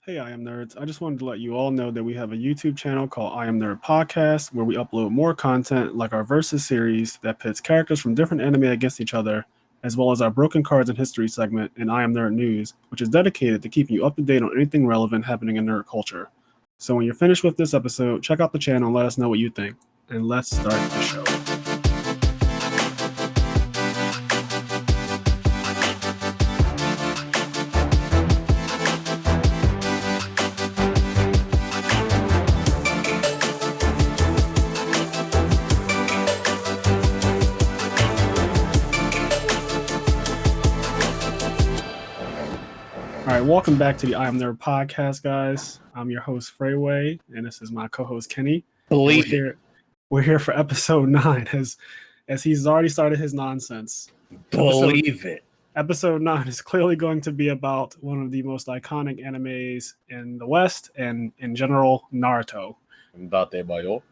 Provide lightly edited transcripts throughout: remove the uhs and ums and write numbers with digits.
Hey, IMNerds. I just wanted to let you all know that we have a YouTube channel called IMNerd Podcast where we upload more content like our Versus series that pits characters from different anime against each other, as well as our Broken Cards and History segment in IMNerd News, which is dedicated to keeping you up to date on anything relevant happening in nerd culture. So when you're finished with this episode, check out the channel and let us know what you think. And let's start the show. All right, welcome back to the IMNerd Podcast, guys. I'm your host, Freyway, and this is my co-host, Kenny. We're here for episode 9, as he's already started his nonsense. Episode 9 is clearly going to be about one of the most iconic animes in the West and, in general, Naruto. Date Bayo.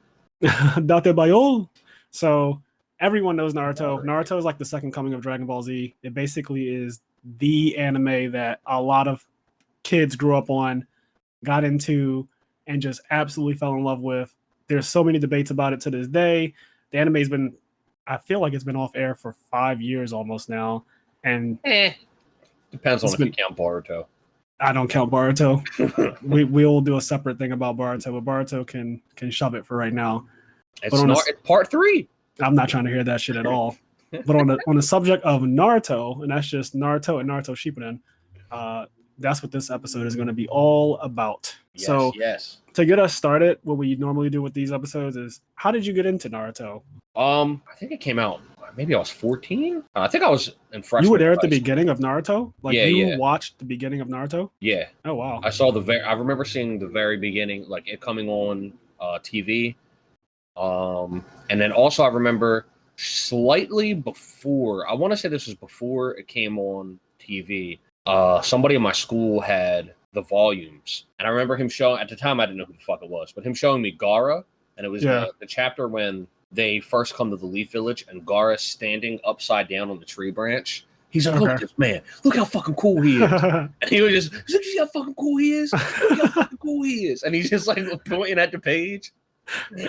Date Bayo. So everyone knows Naruto. Naruto is like the second coming of Dragon Ball Z. It basically is the anime that a lot of kids grew up on, got into, and just absolutely fell in love with. There's so many debates about it to this day. The anime's been, I feel like it's been off air for 5 years almost now. And depends on if you count Boruto. I don't count Boruto. We'll do a separate thing about Boruto, but Boruto can shove it for right now. It's part 3. I'm not trying to hear that shit at all. But on the subject of Naruto, and that's just Naruto and Naruto Shippuden, that's what this episode is going to be all about. Yes. To get us started, what we normally do with these episodes is, how did you get into Naruto? I think it came out, maybe I was 14. I think I was in freshman. You were there at the beginning of Naruto? You watched the beginning of Naruto? Yeah. Oh, wow. I remember seeing the very beginning, like it coming on TV. And then also I remember slightly before, I want to say this was before it came on TV, somebody in my school had the volumes, and I remember him showing, at the time I didn't know who the fuck it was, but him showing me Gaara, and it was the chapter when they first come to the Leaf Village and Gaara's standing upside down on the tree branch. He's like, look at this man, look how fucking cool he is. And he was just, you see how fucking cool he is? Look how fucking cool he is. And he's just like pointing at the page.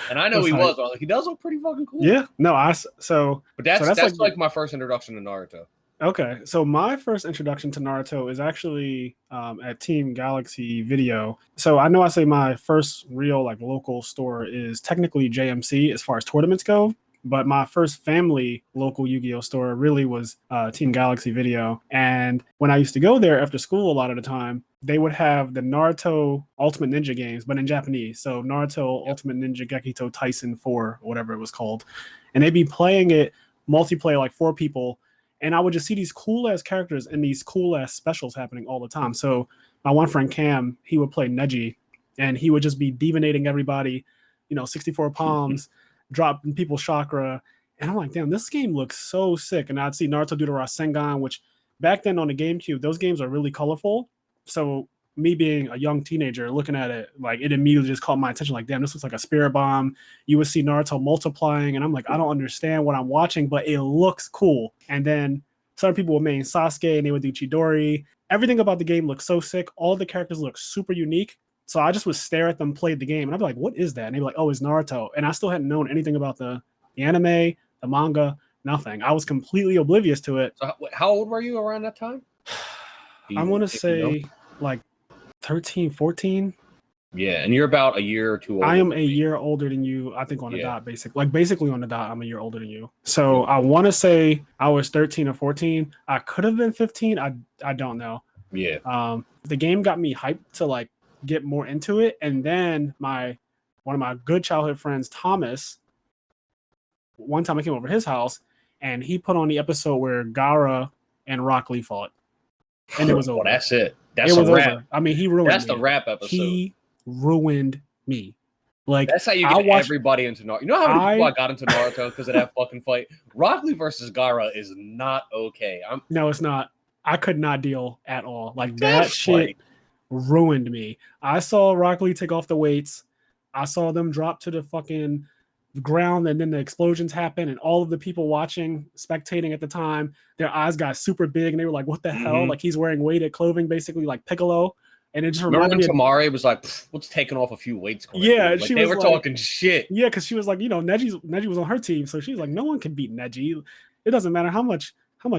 And I know he was. I was like, he does look pretty fucking cool. Yeah. No, but that's like my first introduction to Naruto. Okay. So my first introduction to Naruto is actually at Team Galaxy Video. So I know I say my first real like local store is technically JMC as far as tournaments go. But my first family local Yu-Gi-Oh store really was Team Galaxy Video. And when I used to go there after school a lot of the time, they would have the Naruto Ultimate Ninja games, but in Japanese. So Naruto Ultimate Ninja Gekito Tyson 4, or whatever it was called. And they'd be playing it multiplayer, like 4 people. And I would just see these cool-ass characters and these cool-ass specials happening all the time. So my one friend, Cam, he would play Neji. And he would just be divinating everybody, 64 palms, dropping people's chakra. And I'm like, damn, this game looks so sick. And I'd see Naruto do the Rasengan, which back then on the GameCube, those games are really colorful. So me being a young teenager looking at it, like it immediately just caught my attention. Like, damn, this looks like a spirit bomb. You would see Naruto multiplying, and I'm like, I don't understand what I'm watching, but it looks cool. And then certain people would main Sasuke, and they would do Chidori. Everything about the game looked so sick. All the characters look super unique. So I just would stare at them play the game, and I'd be like, what is that? And they'd be like, oh, it's Naruto. And I still hadn't known anything about the anime, the manga, nothing. I was completely oblivious to it. So how old were you around that time? I want to say like 13, 14. Yeah, and you're about a year or two older. I am a year older than you, I think, on the dot, basically on the dot, I'm a year older than you. So I want to say I was 13 or 14. I could have been 15. I don't know. Yeah. The game got me hyped to like get more into it. And then one of my good childhood friends, Thomas, one time I came over to his house and he put on the episode where Gaara and Rock Lee fought. And it was over. Well, that's it. That's a wrap. Over. I mean, he ruined me. That's the wrap episode. He ruined me. Like, that's how you get everybody into Naruto. You know how many people I got into Naruto because of that fucking fight? Rock Lee versus Gaara is not okay. No, it's not. I could not deal at all. Like, that shit ruined me. I saw Rock Lee take off the weights. I saw them drop to the fucking ground, and then the explosions happen, and all of the people watching, spectating at the time, their eyes got super big, and they were like, what the hell? Like, he's wearing weighted clothing, basically like Piccolo. And it just remember reminded when me Tamari was like, "What's taking off a few weights?" Yeah, like, she they was were like, talking shit. Yeah, because she was like, Neji was on her team, so she's like, no one can beat Neji. It doesn't matter how much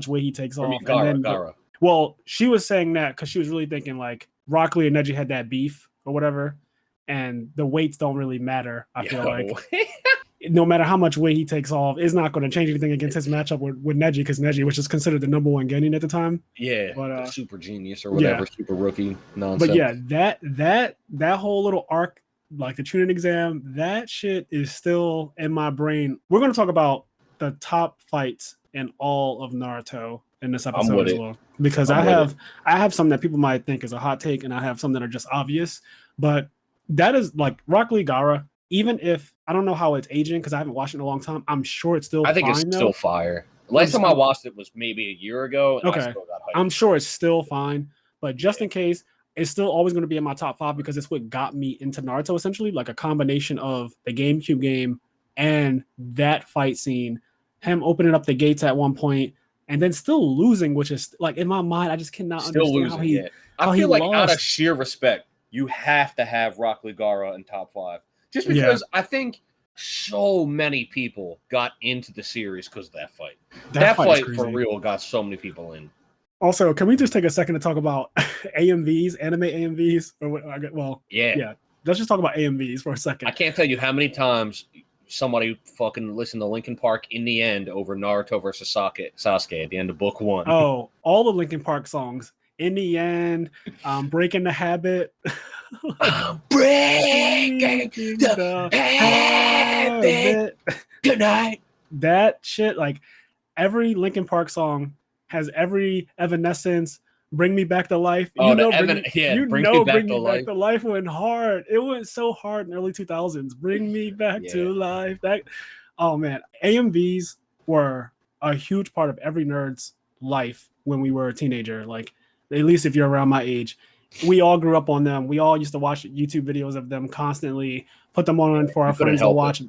weight he takes I mean, off. And then Gara. well, she was saying that because she was really thinking like Rock Lee and Neji had that beef or whatever, and the weights don't really matter. I feel like no matter how much weight he takes off, it's not going to change anything against his matchup with Neji, because Neji, which is considered the number one Genin at the time. Yeah, but super genius or whatever, super rookie nonsense. But yeah, that whole little arc, like the Chunin exam, that shit is still in my brain. We're going to talk about the top fights in all of Naruto in this episode as well, because I have some that people might think is a hot take, and I have some that are just obvious. But that is like Rock Lee Gara. Even if I don't know how it's aging because I haven't watched it in a long time, I'm sure it's still. I think it's still fire. Last time I watched it was maybe a year ago. And okay, I'm sure it's still fine, but just in case, it's still always going to be in my top 5 because it's what got me into Naruto, essentially, like a combination of the GameCube game and that fight scene, him opening up the gates at one point and then still losing, which is like in my mind, I just cannot understand how he. I feel like out of sheer respect, you have to have Rock Lee Gara in top 5. Just because I think so many people got into the series because of that fight. That fight for real got so many people in. Also, can we just take a second to talk about AMVs, anime AMVs? Yeah. Let's just talk about AMVs for a second. I can't tell you how many times somebody fucking listened to Linkin Park in the end over Naruto versus Sasuke at the end of book 1. Oh, all the Linkin Park songs. In the end, Breaking the Habit. Breaking the habit. Good night. That shit, like every Linkin Park song has every Evanescence, Bring Me Back to Life. Bring Me Back to Life went hard. It went so hard in the early 2000s. Bring Me Back to Life. Oh man, AMVs were a huge part of every nerd's life when we were a teenager. Like, at least if you're around my age, we all grew up on them. We all used to watch YouTube videos of them constantly, put them on for our friends to watch.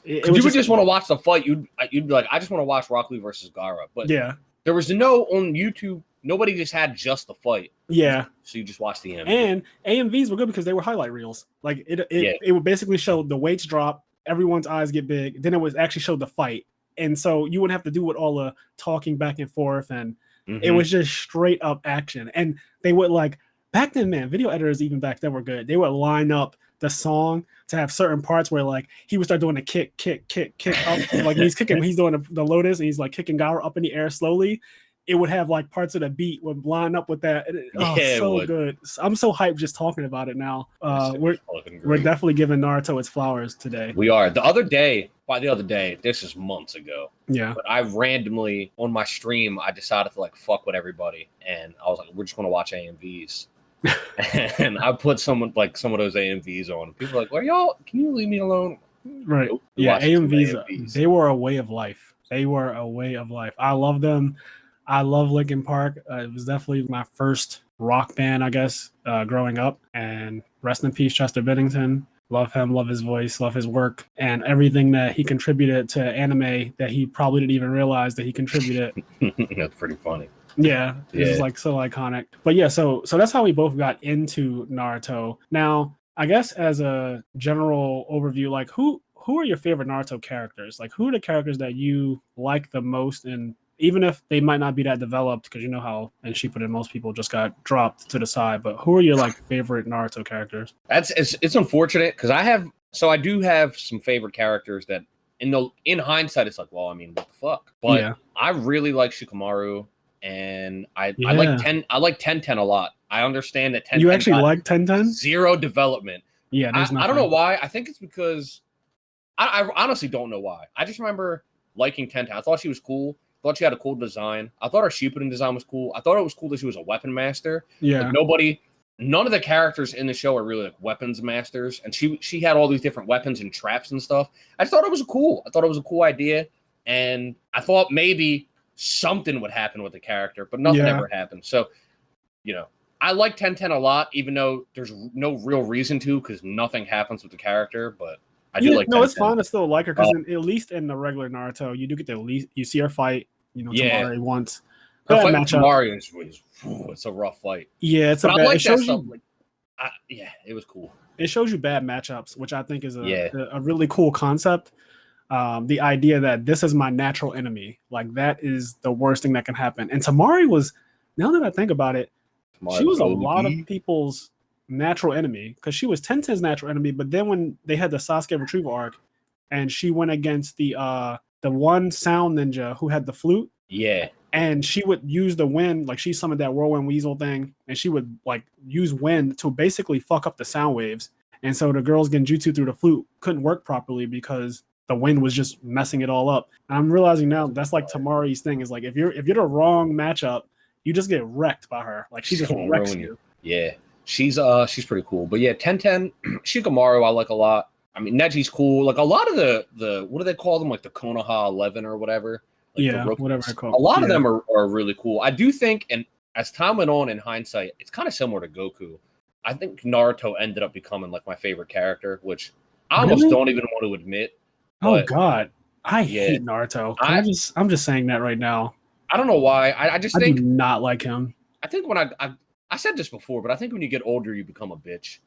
You would just want to watch the fight. You'd be like, I just want to watch Rock Lee versus Gara. But there was on YouTube. Nobody just had just the fight. Yeah. So you just watch the AMV. And AMVs were good because they were highlight reels. Like it would basically show the weights drop, everyone's eyes get big. Then it would actually show the fight. And so you wouldn't have to do with all the talking back and forth. And it was just straight up action. And they would back then, man, video editors even back then were good. They would line up the song to have certain parts where he would start doing a kick up. Like he's doing the lotus and he's like kicking Gara up in the air slowly. It would have parts of the beat would line up with that. So good. I'm so hyped just talking about it now. We're definitely giving Naruto its flowers today. We are. The other day, this is months ago. Yeah. But I randomly on my stream, I decided to fuck with everybody, and I was like, we're just gonna watch AMVs. And I put some of those AMVs on. People are like, "Well, y'all, can you leave me alone?" Right. Yeah, AMVs. They were a way of life. I love them. I love Linkin Park. It was definitely my first rock band, I guess, growing up. And rest in peace, Chester Bennington. Love him, love his voice, love his work, and everything that he contributed to anime that he probably didn't even realize that he contributed. That's pretty funny. Yeah, this is so iconic. But yeah, so that's how we both got into Naruto. Now, I guess as a general overview, who are your favorite Naruto characters? Who are the characters that you like the most? And even if they might not be that developed, because you know how, and she put in, most people just got dropped to the side. But who are your favorite Naruto characters? It's unfortunate because I do have some favorite characters that in hindsight it's well, I mean, what the fuck? But I really like Shikamaru. And I like 10-10 a lot. I understand that 10-10. You actually like 10-10? Zero development. Yeah, I don't know why. I think it's because I honestly don't know why. I just remember liking 10-10. I thought she was cool. I thought she had a cool design. I thought her Shippuden design was cool. I thought it was cool that she was a weapon master. Yeah. None of the characters in the show are really weapons masters, and she had all these different weapons and traps and stuff. I thought it was cool. I thought it was a cool idea, and I thought maybe something would happen with the character, but nothing ever happened. So, I like 10-10 a lot, even though there's no real reason to, because nothing happens with the character. But I do like. No, it's fine to still like her because at least in the regular Naruto, you do get you see her fight. Tamari once. Her fight with Tamari it's a rough fight. Yeah, it's but I like that stuff. Yeah, it was cool. It shows you bad matchups, which I think is Yeah. a really cool concept. The idea that this is my natural enemy, like that is the worst thing that can happen. And Tamari was, now that I think about it, she was a lot of people's natural enemy because she was Tenten's natural enemy. But then when they had the Sasuke retrieval arc, and she went against the one sound ninja who had the flute, yeah, and she would use the wind, like she summoned that whirlwind weasel thing, and she would like use wind to basically fuck up the sound waves. And so the girl's genjutsu through the flute couldn't work properly because the wind was just messing it all up. And I'm realizing now that's like Tamari's thing is like if you're the wrong matchup, you just get wrecked by her. Like she just wrecks you. Yeah, she's pretty cool. But yeah, Tenten, Shikamaru I like a lot. I mean, Neji's cool. Like a lot of the what do they call them? Like the Konoha 11 or whatever. Like yeah, whatever they're called. A lot of them are really cool. I do think, and as time went on in hindsight, it's kind of similar to Goku. I think Naruto ended up becoming like my favorite character, which I almost don't even want to admit. Oh God, I hate Naruto. I'm just saying that right now. I don't know why. I just think do not like him. I think when I said this before, but I think when you get older, you become a bitch.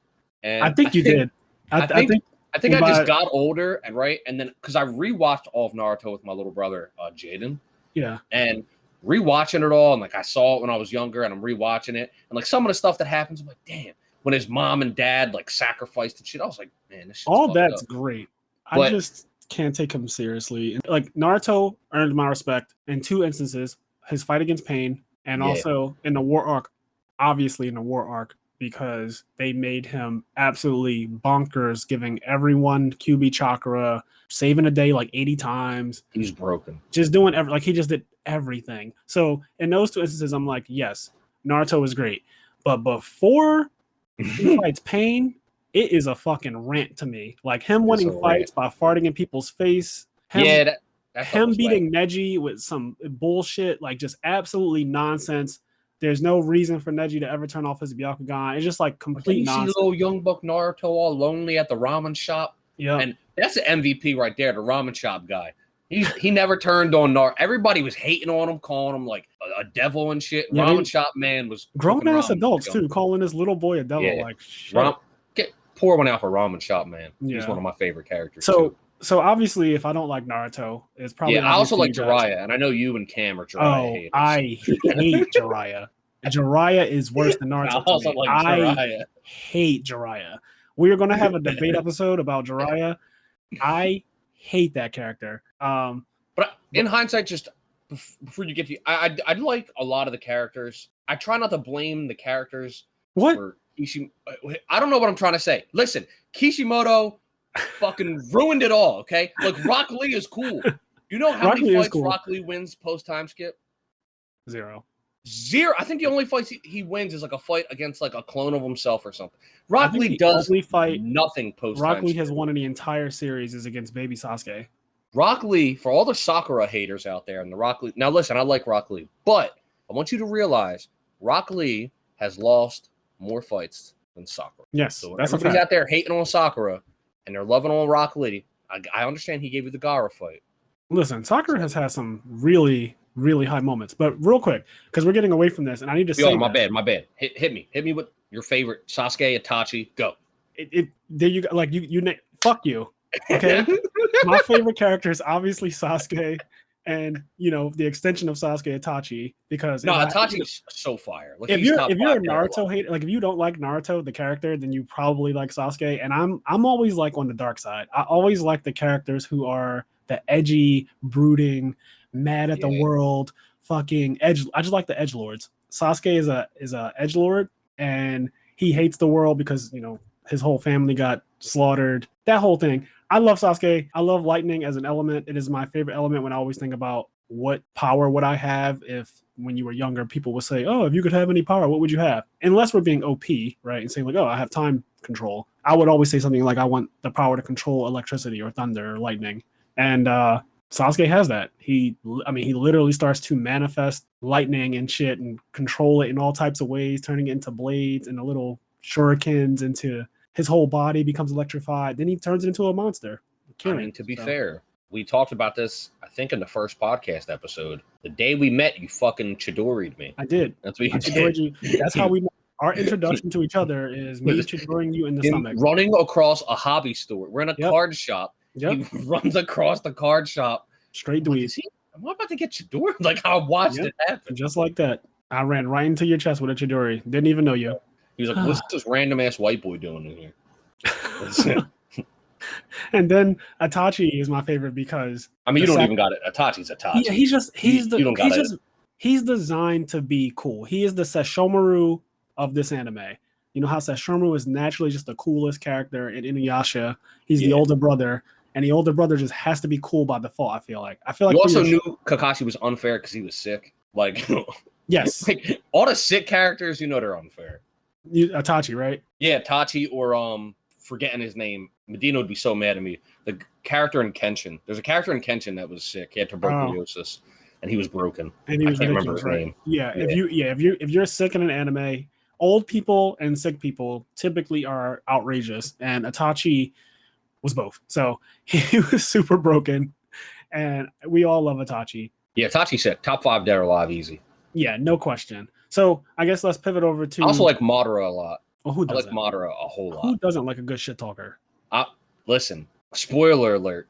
And I think you did. I think I just got older and then because I rewatched all of Naruto with my little brother Jaden. Yeah. And rewatching it all, and like I saw it when I was younger, and I'm rewatching it, and like some of the stuff that happens, I'm like, damn. When his mom and dad like sacrificed and shit, I was like, man, this shit's all that's up. great. I just can't take him seriously. Like Naruto earned my respect in two instances: his fight against Pain, and also in the war arc. Obviously, in the war arc, because they made him absolutely bonkers, giving everyone QB chakra, saving a day like 80 times. He's broken. Just doing he just did everything. So in those two instances, I'm like, yes, Naruto is great. But before he fights Pain, it is a fucking rant to me. Like him winning fights by farting in people's face. Him beating Neji with some bullshit, like just absolutely nonsense. There's no reason for Neji to ever turn off his Byakugan. It's just like complete nonsense. See little young buck Naruto all lonely at the ramen shop. Yeah, and that's the MVP right there, the ramen shop guy. He never turned on Naruto. Everybody was hating on him, calling him like a devil and shit. Yeah, ramen shop man was grown ass adults too, calling this little boy a devil. Yeah. Like pour one out for ramen shop man. Yeah. He's one of my favorite characters. So obviously, if I don't like Naruto, it's probably I also like Jiraiya, and I know you and Cam are Jiraiya haters. I hate Jiraiya. Jiraiya is worse than Naruto. I hate Jiraiya. We are going to have a debate episode about Jiraiya. I hate that character. But in hindsight, just before you get to, I like a lot of the characters. I try not to blame the characters. What? For I don't know what I'm trying to say. Listen, Kishimoto fucking ruined it all. Okay, like Rock Lee is cool. You know how many fights Rock Lee wins post time skip? Zero. I think the only fights he wins is like a fight against like a clone of himself or something. Rock Lee does nothing post. Rock Lee has won in the entire series is against baby Sasuke. Rock Lee, for all the Sakura haters out there, and the Rock Lee. Now listen, I like Rock Lee, but I want you to realize Rock Lee has lost more fights than Sakura. Yes, so everybody's out there hating on Sakura, and they're loving on Rock Lee. I understand he gave you the Gaara fight. Listen, Sakura has had some really high moments, but real quick, because we're getting away from this, and I need to say, my bad. Hit me with your favorite Sasuke, Itachi. Go. There you go. Like you fuck you. Okay. My favorite character is obviously Sasuke, and the extension of Sasuke, Itachi, because Itachi's so fire. Like, if you're a Naruto hater, like if you don't like Naruto the character, then you probably like Sasuke. And I'm always like on the dark side. I always like the characters who are the edgy, brooding, mad at the world, fucking edge. I just like the edgelords. Sasuke is a edgelord, and he hates the world because his whole family got slaughtered. That whole thing. I love Sasuke. I love lightning as an element. It is my favorite element when I always think about what power would I have if, when you were younger, people would say, oh, if you could have any power, what would you have? Unless we're being OP, right? And saying like, oh, I have time control. I would always say something like, I want the power to control electricity or thunder or lightning. And Sasuke has that. He literally starts to manifest lightning and shit and control it in all types of ways, turning it into blades and the little shurikens into his whole body becomes electrified. Then he turns it into a monster. To be fair, we talked about this, I think, in the first podcast episode. The day we met, you fucking Chidori'd me. I did. That's what you did. That's how we met. Our introduction to each other is me chidoring you in the Him stomach. running across a hobby store. We're in a card shop. Yep. He runs across the card shop. Straight Like, dweeb. am I about to get Chidori? Like, I watched it happen. Just like that. I ran right into your chest with a Chidori. Didn't even know you. He was like, what's this random ass white boy doing in here? And then Itachi is my favorite because I mean, you don't even got it. Itachi's Itachi. Yeah, he's designed to be cool. He is the Sesshomaru of this anime. You know how Sesshomaru is naturally just the coolest character in Inuyasha. He's the older brother, and the older brother just has to be cool by default. I feel like you also knew Kakashi was unfair because he was sick. Like, yes, like, all the sick characters, you know, they're unfair. Itachi, right? Yeah, Tachi or forgetting his name. Medina would be so mad at me. The character in Kenshin. There's a character in Kenshin that was sick. He had tuberculosis, and he was broken. And he was I can't remember his name. Yeah, if you're sick in an anime, old people and sick people typically are outrageous, and Itachi was both. So he was super broken, and we all love Itachi. Yeah, Itachi sick. Top 5 dead or alive, easy. Yeah, no question. So I guess let's pivot over to. I also like Madara a lot. Well, who doesn't? I like Madara a whole lot. Who doesn't like a good shit talker? Listen, spoiler alert.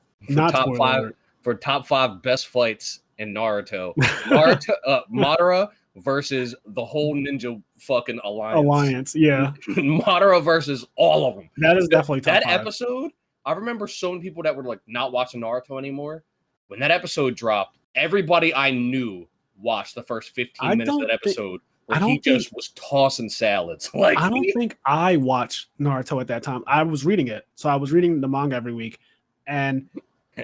For top 5 best fights in Naruto. Madara versus the whole ninja fucking alliance. Yeah. Madara versus all of them. That is definitely top 5. Episode, I remember so many people that were like not watching Naruto anymore. When that episode dropped, everybody I knew watched the first 15 minutes of that episode. He just was tossing salads. Like, I don't think I watched Naruto at that time. I was reading it. So I was reading the manga every week. And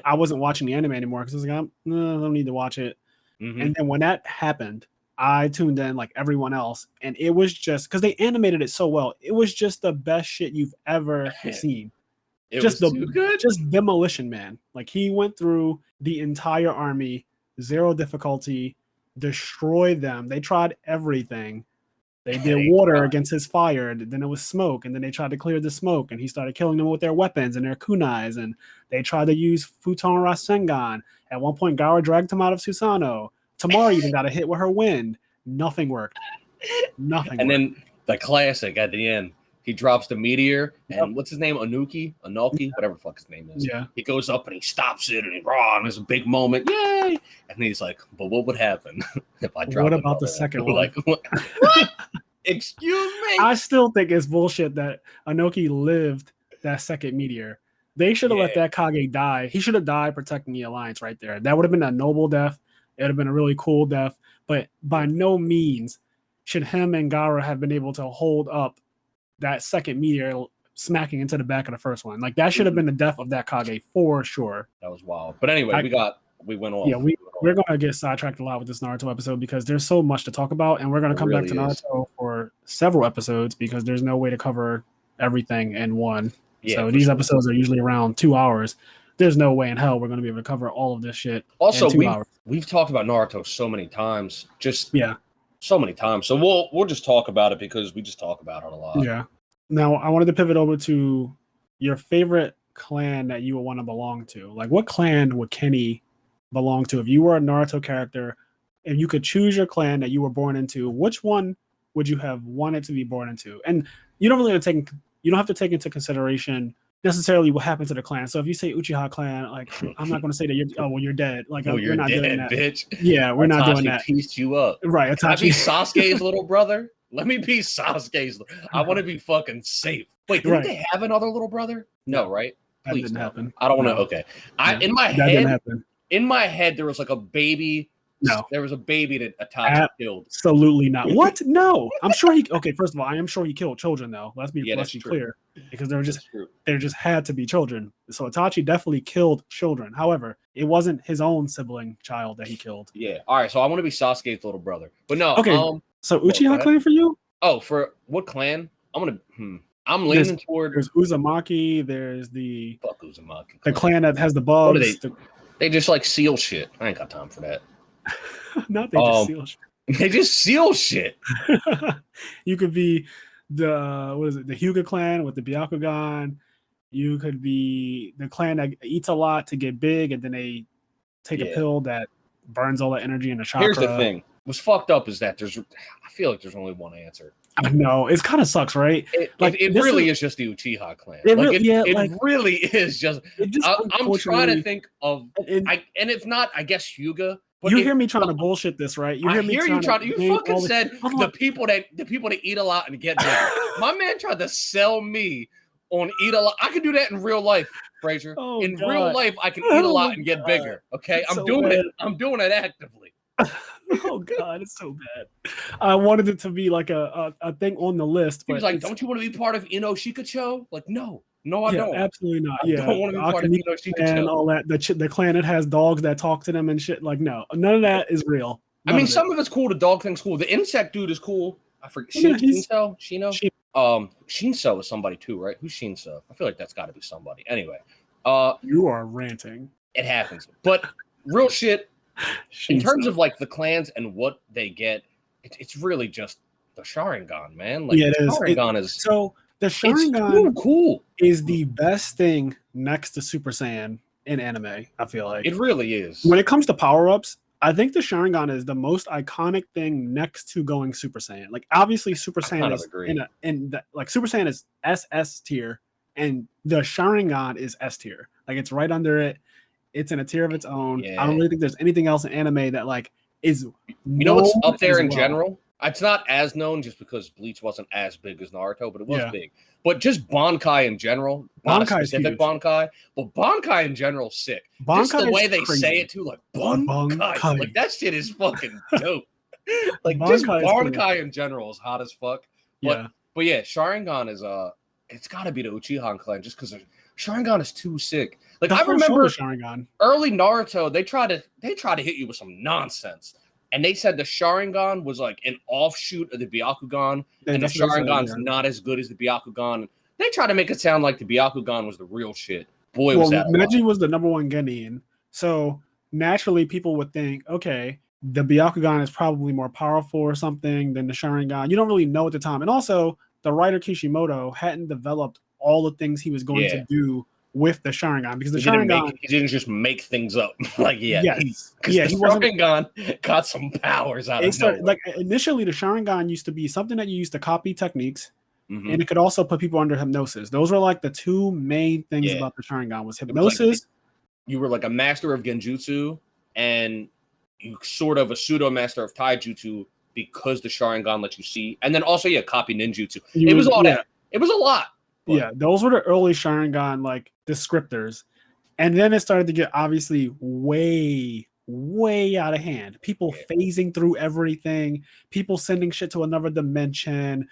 I wasn't watching the anime anymore because I was like, I don't need to watch it. Mm-hmm. And then when that happened, I tuned in like everyone else. And it was just because they animated it so well. It was just the best shit you've ever seen. Just Demolition Man. Like, he went through the entire army, 0 difficulty, destroyed them. They tried everything. They did water against his fire, then it was smoke, and then they tried to clear the smoke, and he started killing them with their weapons and their kunais, and they tried to use Futon Rasengan. At one point, Gaara dragged him out of Susanoo. Tamari even got a hit with her wind. Nothing worked. And then the classic at the end, he drops the meteor, and what's his name? Anuki, whatever the fuck his name is. Yeah. He goes up and he stops it, and and there's a big moment. Yay! And he's like, but what would happen if I dropped it? What about the second one? Like, what? Excuse me? I still think it's bullshit that Anoki lived that second meteor. They should have let that Kage die. He should have died protecting the Alliance right there. That would have been a noble death. It would have been a really cool death. But by no means should him and Gaara have been able to hold up that second meteor smacking into the back of the first one. Like, that should have been the death of that Kage for sure. That was wild. But anyway, we went off. Yeah, we're going to get sidetracked a lot with this Naruto episode because there's so much to talk about, and we're going to come back to Naruto for several episodes because there's no way to cover everything in one. Yeah, so these episodes are usually around 2 hours. There's no way in hell we're going to be able to cover all of this shit also, in 2 hours. We've talked about Naruto so many times. So many times. So we'll just talk about it because we just talk about it a lot. Yeah. Now, I wanted to pivot over to your favorite clan that you would want to belong to. Like, what clan would Kenny belong to? If you were a Naruto character, if you could choose your clan that you were born into, which one would you have wanted to be born into? And you don't have to take into consideration necessarily what happened to the clan. So if you say Uchiha clan, like, I'm not going to say that you're dead. Like, you're not doing that, bitch. Yeah, we're not doing that. Pieced you up, right? Itachi. Can I be Sasuke's little brother? Let me be Sasuke's. I want to be fucking safe. Wait, didn't they have another little brother? No, right? Please, that didn't happen. I don't want to. Okay, in my head, there was like a baby. No, there was a baby that Itachi killed. Absolutely not. What? No, I'm sure he. Okay, first of all, I am sure he killed children though. Let's be clear, because there just had to be children. So Itachi definitely killed children. However, it wasn't his own sibling child that he killed. Yeah. All right. So I want to be Sasuke's little brother, but no. Okay. So Uchiha clan for you? Oh, for what clan? I'm leaning toward. There's Uzumaki. There's the fuck Uzumaki. The clan that has the bugs. What are they just like seal shit. I ain't got time for that. Not they just seal shit. They just seal shit. You could be the Hyuga clan with the Byakugan. You could be the clan that eats a lot to get big, and then they take a pill that burns all the energy in the chakra. Here's the thing. What's fucked up is that I feel like there's only one answer. I know it kind of sucks, right? It really is just the Uchiha clan. It Really is just. It just I'm trying to think of, and if not, I guess Hyuga. But you hear me trying to bullshit this, right? You hear me trying. You fucking said the people that eat a lot and get bigger. My man tried to sell me on eat a lot. I can do that in real life, Frazier. In real life, I can eat a lot and get bigger. Okay, I'm doing it. I'm doing it actively. Oh God, it's so bad. I wanted it to be like a thing on the list. But he was like, "Don't you want to be part of Inoshikacho?" Like, no, I don't. Absolutely not. I don't want to be part of Inoshikacho and all that. The clan that has dogs that talk to them and shit. Like, no, none of that is real. I mean, some of it's cool. The dog thing's cool. The insect dude is cool. I forget. Shino. Shinso is somebody too, right? Who's Shinso? I feel like that's got to be somebody. Anyway, you are ranting. It happens, but real shit. In terms of like the clans and what they get, it's really just the Sharingan, man. Like, it is. Sharingan is so. The Sharingan cool. is the best thing next to Super Saiyan in anime. I feel like it really is. When it comes to power-ups, I think the Sharingan is the most iconic thing next to going Super Saiyan. Like, obviously, Super Saiyan is Super Saiyan is SS tier, and the Sharingan is S tier. Like, it's right under it. It's in a tier of its own. Yeah. I don't really think there's anything else in anime that like is. You know what's up there in general? It's not as known just because Bleach wasn't as big as Naruto, but it was big. But just Bankai in general, not a specific Bankai, but Bankai in general is sick. Bankai just the way they say it too, like Bankai. Like, that shit is fucking dope. Like, just Bankai in general is hot as fuck. But yeah, Sharingan is it's got to be the Uchiha clan just because Sharingan is too sick. Like, I remember early Naruto, they try to hit you with some nonsense. And they said the Sharingan was like an offshoot of the Byakugan, and the Sharingan's not as good as the Byakugan. They try to make it sound like the Byakugan was the real shit. Boy, was that Neji was the number one Genin. So naturally people would think, okay, the Byakugan is probably more powerful or something than the Sharingan. You don't really know at the time. And also, the writer Kishimoto hadn't developed all the things he was going to do with the Sharingan, because the Sharingan he didn't just make things up. Like, the Sharingan got some powers out of nowhere. Like, initially the Sharingan used to be something that you used to copy techniques, and it could also put people under hypnosis. Those were like the two main things about the Sharingan was hypnosis. You were like a master of Genjutsu, and you sort of a pseudo master of Taijutsu because the Sharingan let you see, and then also copy ninjutsu. It was all that. It was a lot. But. Yeah, those were the early Sharingan like descriptors, and then it started to get obviously way out of hand. People phasing through everything, people sending shit to another dimension,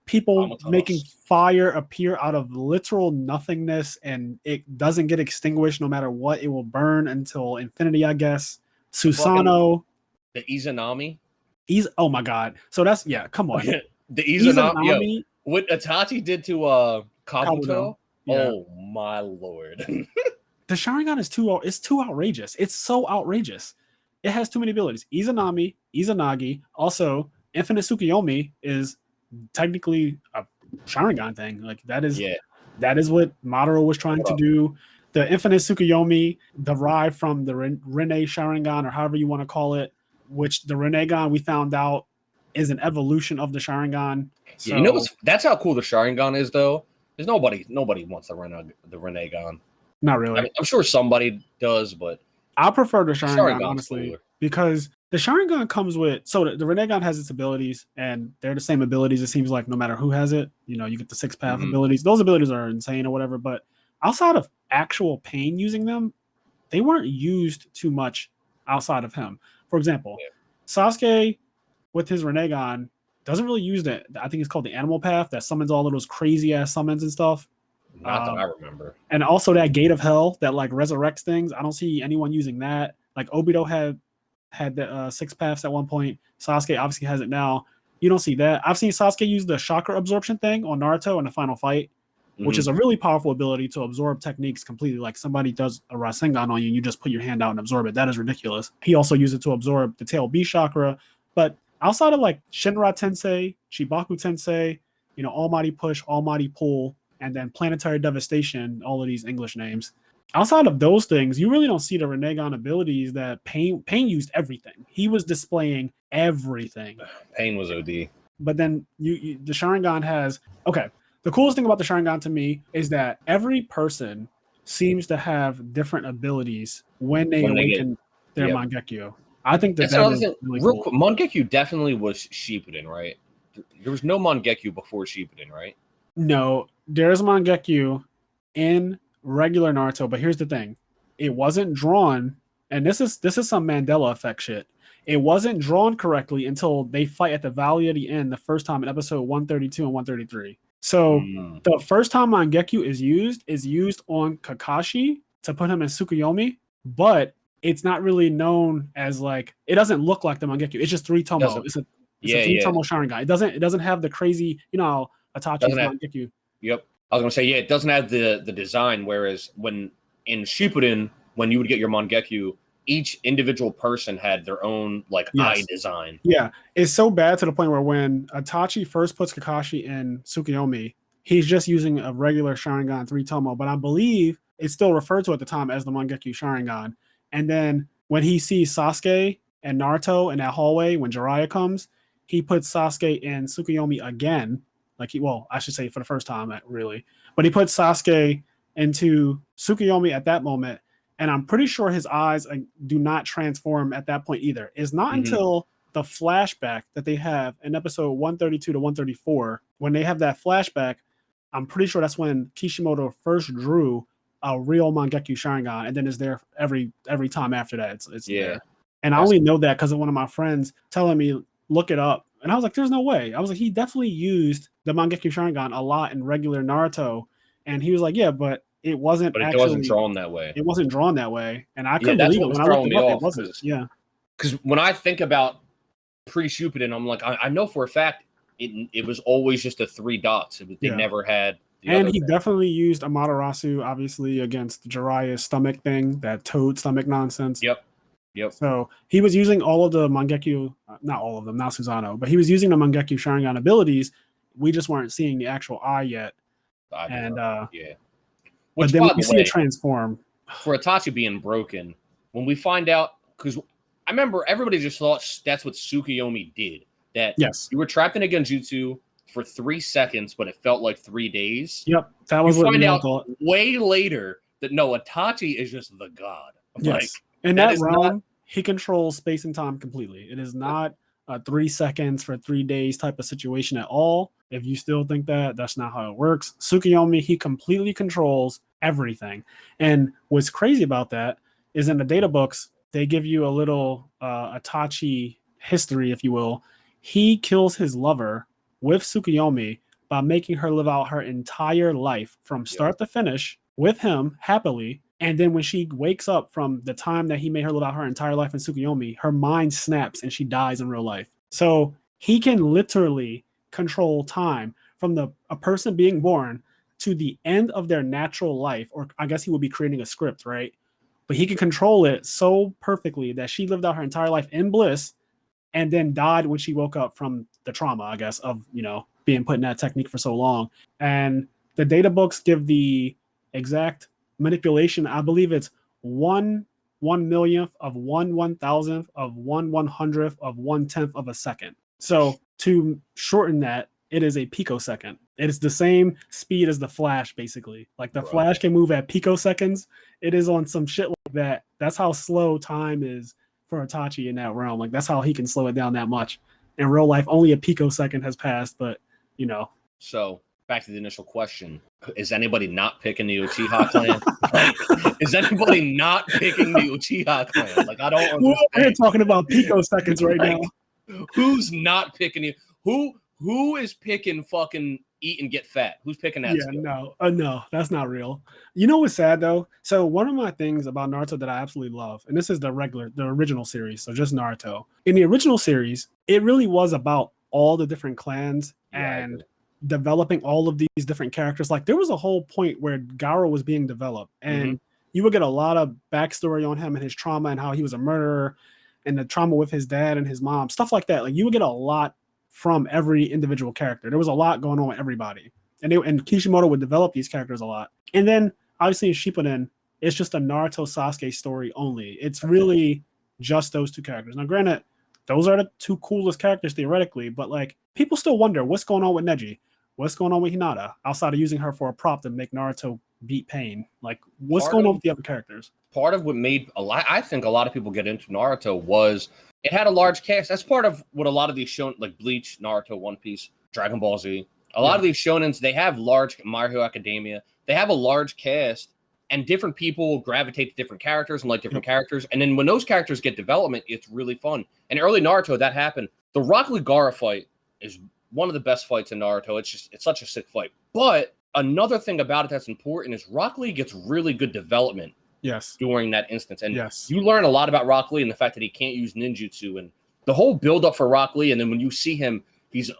people making fire appear out of literal nothingness, and it doesn't get extinguished no matter what. It will burn until infinity, I guess. Susanoo, the Izanami. Oh my god! So that's come on. The Izanami. What Itachi did to Kabuto? Oh my lord! The Sharingan is too outrageous. It's so outrageous. It has too many abilities. Izanami, Izanagi. Also, Infinite Tsukuyomi is technically a Sharingan thing. Like, that is what Madara was trying to do. The Infinite Tsukuyomi derived from the Rinne Sharingan, or however you want to call it, which the Rinnegan we found out is an evolution of the Sharingan. So, that's how cool the Sharingan is, though. There's nobody wants the Rinnegan. Not really. I mean, I'm sure somebody does, but I prefer the Sharingan honestly, cooler. Because the Sharingan comes with the Rinnegan has its abilities, and they're the same abilities. It seems like no matter who has it, you get the 6-path abilities. Those abilities are insane or whatever. But outside of actual Pain using them, they weren't used too much outside of him. For example, Sasuke with his Rinnegan doesn't really use that. I think it's called the Animal Path that summons all of those crazy ass summons and stuff. Not that I remember. And also that Gate of Hell that like resurrects things. I don't see anyone using that. Like, Obito had the 6 paths at one point. Sasuke obviously has it now. You don't see that. I've seen Sasuke use the chakra absorption thing on Naruto in the final fight, which is a really powerful ability to absorb techniques completely. Like, somebody does a Rasengan on you, and you just put your hand out and absorb it. That is ridiculous. He also used it to absorb the Tail B chakra. But outside of like Shinra Tensei, Shibaku Tensei, Almighty Push, Almighty Pull, and then Planetary Devastation, all of these English names. Outside of those things, you really don't see the Rinnegan abilities that Pain used everything. He was displaying everything. Pain was OD. but then the Sharingan has okay. The coolest thing about the Sharingan to me is that every person seems to have different abilities when they awaken their Mangekyo. I think that is really real cool. Quick, Mangekyo definitely was Shippuden, right? There was no Mangekyo before Shippuden, right? No, there's Mangekyo in regular Naruto, but here's the thing. It wasn't drawn, and this is some Mandela effect shit. It wasn't drawn correctly until they fight at the Valley of the End the first time in episode 132 and 133. So the first time Mangekyo is used on Kakashi to put him in Tsukuyomi, but it's not really known as like it doesn't look like the Mangekyo. It's just 3 tomo. It's a 3 tomo Sharingan. It doesn't have the crazy, Itachi's Mangekyo. Yep. I was gonna say, it doesn't have the design, whereas when in Shippuden, when you would get your Mangekyo, each individual person had their own eye design. Yeah, it's so bad to the point where when Itachi first puts Kakashi in Tsukuyomi, he's just using a regular Sharingan 3 tomo, but I believe it's still referred to at the time as the Mangekyo Sharingan. And then when he sees Sasuke and Naruto in that hallway when Jiraiya comes, he puts Sasuke in Tsukuyomi again. I should say for the first time, really. But he puts Sasuke into Tsukuyomi at that moment. And I'm pretty sure his eyes do not transform at that point either. It's not until the flashback that they have in episode 132 to 134, when they have that flashback, I'm pretty sure that's when Kishimoto first drew a real Mangekyo Sharingan, and then is there every time after that. It's there. And I only know that because of one of my friends telling me, look it up. And I was like, there's no way. I was like, he definitely used the Mangekyo Sharingan a lot in regular Naruto. And he was like, yeah, but it wasn't drawn that way. It wasn't drawn that way. And I couldn't believe it when I looked it up. It wasn't. Yeah. Because when I think about pre-Shippuden, I'm like, I know for a fact it was always just the 3 dots. They never had. And he definitely used Amaterasu, obviously, against Jiraiya's stomach thing, that toad stomach nonsense. Yep. So he was using all of the Mangekyo, not all of them, not Susanoo, but he was using the Mangekyo Sharingan abilities. We just weren't seeing the actual eye yet. But then when we see it transform. For Itachi being broken, when we find out, because I remember everybody just thought that's what Tsukuyomi did. That you were trapped in a Genjutsu for 3 seconds, but it felt like 3 days. Yep, that was what we find out way later that no, Itachi is just the god. Yes, in that realm, he controls space and time completely. It is not a 3 seconds for 3 days type of situation at all. If you still think that, that's not how it works. Tsukuyomi, he completely controls everything. And what's crazy about that is in the data books, they give you a little Itachi history, if you will. He kills his lover with Tsukuyomi by making her live out her entire life from start to finish with him happily. And then when she wakes up from the time that he made her live out her entire life in Tsukuyomi, her mind snaps and she dies in real life. So he can literally control time from a person being born to the end of their natural life, or I guess he would be creating a script, right? But he can control it so perfectly that she lived out her entire life in bliss and then died when she woke up from the trauma, I guess, of, being put in that technique for so long. And the data books give the exact manipulation. I believe it's 1/1,000,000th of 1/1,000th of 1/100th of 1/10th of a second. So to shorten that, it is a picosecond. It is the same speed as the Flash, basically. Like the Flash can move at picoseconds. It is on some shit like that. That's how slow time is for Itachi in that realm. Like that's how he can slow it down that much. In real life, only a picosecond has passed, but So back to the initial question: is anybody not picking the Uchiha clan? Is anybody not picking the Uchiha clan? I don't understand. We're talking about picoseconds right now. Who's not picking you? Who is picking fucking eat and get fat? Who's picking that? No, that's not real. You know what's sad though? So one of my things about Naruto that I absolutely love, and this is the original series, so just Naruto. In the original series, it really was about all the different clans and developing all of these different characters. Like there was a whole point where Gaara was being developed, and you would get a lot of backstory on him and his trauma and how he was a murderer and the trauma with his dad and his mom, stuff like that. Like you would get a lot from every individual character. There was a lot going on with everybody. And Kishimoto would develop these characters a lot. And then obviously in Shippuden, it's just a Naruto Sasuke story only. It's really just those two characters. Now, granted, those are the two coolest characters theoretically, but like people still wonder what's going on with Neji, what's going on with Hinata, outside of using her for a prop to make Naruto beat Pain. Like what's going on with the other characters? Part of what made I think a lot of people get into Naruto was it had a large cast. That's part of what a lot of these shown, like Bleach, Naruto, One Piece, Dragon Ball Z, a lot of these shonens, they have large, My Hero Academia, they have a large cast, and different people gravitate to different characters and like different characters. And then when those characters get development, it's really fun. And early Naruto, that happened. The Rock Lee Gaara fight is one of the best fights in Naruto. It's such a sick fight. But another thing about it that's important is Rock Lee gets really good development during that instance. And you learn a lot about Rock Lee and the fact that he can't use ninjutsu and the whole build up for Rock Lee. And then when you see him, he's,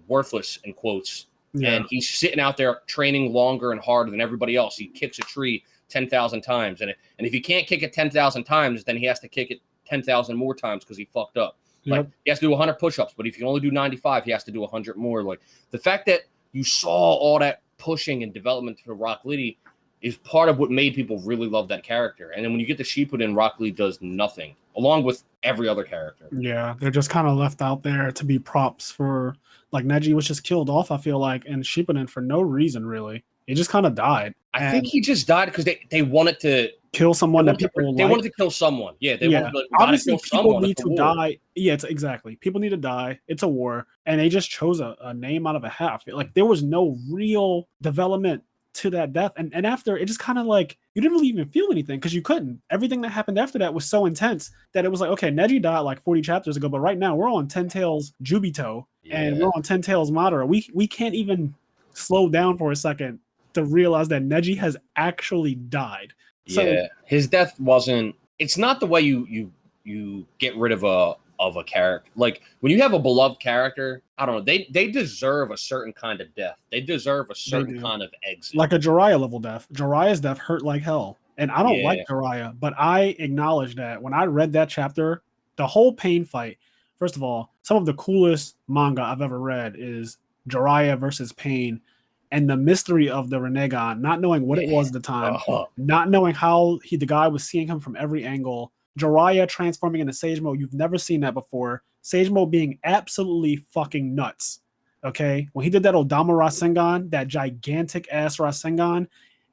worthless in quotes. And he's sitting out there training longer and harder than everybody else. He kicks a tree 10,000 times. And if he can't kick it 10,000 times, then he has to kick it 10,000 more times because he fucked up. Like he has to do 100 push-ups, but if you can only do 95, he has to do 100 more. Like the fact that you saw all that pushing and development to Rock Lee is part of what made people really love that character. And then when you get the Shippuden, Rock Lee does nothing, along with every other character. Yeah, they're just kind of left out there to be props for, like Neji was just killed off, I feel like, in Shippuden for no reason, really. He just kind of died. I think he just died because they wanted to kill someone that people they wanted to kill someone. Yeah, they wanted to, like, obviously kill people need to die. Yeah, it's exactly. People need to die. It's a war. And they just chose a name out of a hat. Like there was no real development to that death. And after, it just kind of like, you didn't really even feel anything because you couldn't. Everything that happened after that was so intense that it was like, okay, Neji died like 40 chapters ago, but right now we're on 10 Tails Jubito and we're on 10 Tails Madara. We can't even slow down for a second to realize that Neji has actually died. So, his death wasn't. It's not the way you get rid of a character. Like when you have a beloved character, I don't know. They deserve a certain kind of death. They deserve a certain kind of exit, like a Jiraiya level death. Jiraiya's death hurt like hell, and I don't like Jiraiya, but I acknowledge that when I read that chapter, the whole Pain fight. First of all, some of the coolest manga I've ever read is Jiraiya versus Pain. And the mystery of the Rinnegan, not knowing what it was at the time, not knowing how the guy was seeing him from every angle, Jiraiya transforming into Sage Mode, you've never seen that before. Sage Mode being absolutely fucking nuts. Okay? When he did that Odama Rasengan, that gigantic ass Rasengan,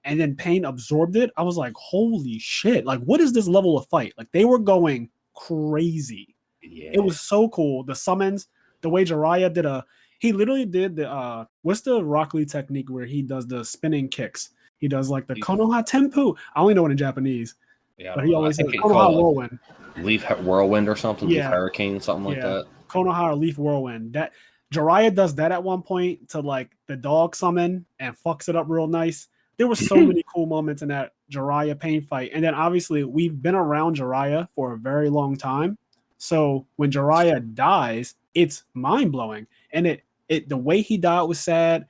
and then Pain absorbed it, I was like, holy shit. Like, what is this level of fight? Like, they were going crazy. Yeah. It was so cool. The summons, the way Jiraiya he literally did the what's the Rock Lee technique where he does the spinning kicks? He does like the Konoha Tenpu. I only know it in Japanese. Yeah, but he always says Konoha Whirlwind. Leaf Whirlwind or something. Leaf Hurricane, something like that. Konoha or Leaf Whirlwind. That Jiraiya does that at one point to like the dog summon and fucks it up real nice. There were so many cool moments in that Jiraiya Pain fight. And then obviously we've been around Jiraiya for a very long time. So when Jiraiya dies, it's mind-blowing. And the way he died was sad.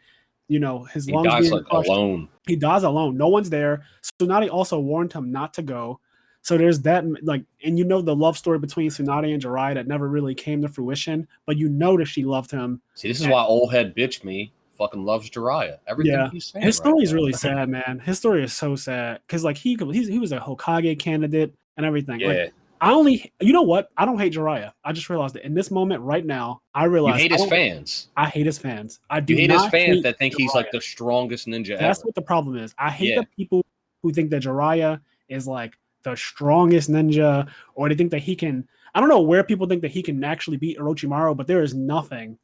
His lungs dies being crushed. Alone. He dies alone. No one's there. Tsunade also warned him not to go. So there's that, like, and the love story between Tsunade and Jiraiya that never really came to fruition, but that she loved him. See, this is why old head bitch me fucking loves Jiraiya. Everything he's saying. His story is really sad, man. His story is so sad because like he was a Hokage candidate and everything. Yeah. Like, you know what? I don't hate Jiraiya. I just realized that in this moment right now, I realize you hate his fans. I hate his fans. I do. You hate his fans that think Jiraiya. He's like the strongest ninja That's ever. what the problem is. I hate the people who think that Jiraiya is like the strongest ninja, or they think that he can. I don't know where people think that he can actually beat Orochimaru, but there is nothing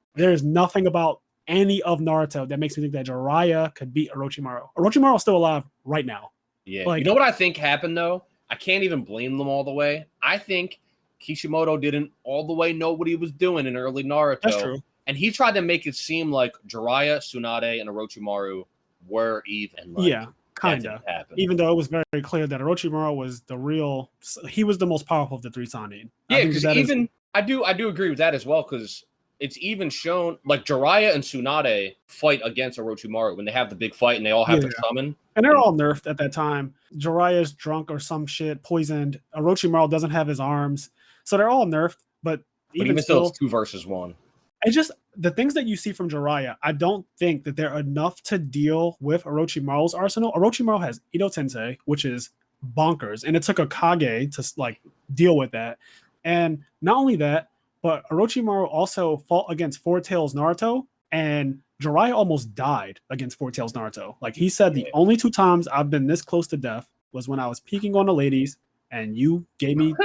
about any of Naruto that makes me think that Jiraiya could beat Orochimaru. Orochimaru is still alive right now. Yeah. Like, you know what I think happened though? I can't even blame them all the way. I think Kishimoto didn't all the way know what he was doing in early Naruto. That's true. And he tried to make it seem like Jiraiya, Tsunade, and Orochimaru were even. Like, kind of. Even though it was very clear that Orochimaru was he was the most powerful of the three Sannin. Yeah, because I do agree with that as well, because it's even shown, like, Jiraiya and Tsunade fight against Orochimaru when they have the big fight and they all have to summon. And they're all nerfed at that time. Jiraiya's drunk or some shit, poisoned. Orochimaru doesn't have his arms. So they're all nerfed, but even still, it's 2 versus 1. It's just the things that you see from Jiraiya, I don't think that they're enough to deal with Orochimaru's arsenal. Orochimaru has Ito Tensei, which is bonkers. And it took a Kage to like deal with that. And not only that, but Orochimaru also fought against Four Tails Naruto, and Jiraiya almost died against Four Tails Naruto. Like he said, the only 2 times I've been this close to death was when I was peeking on the ladies, and you gave me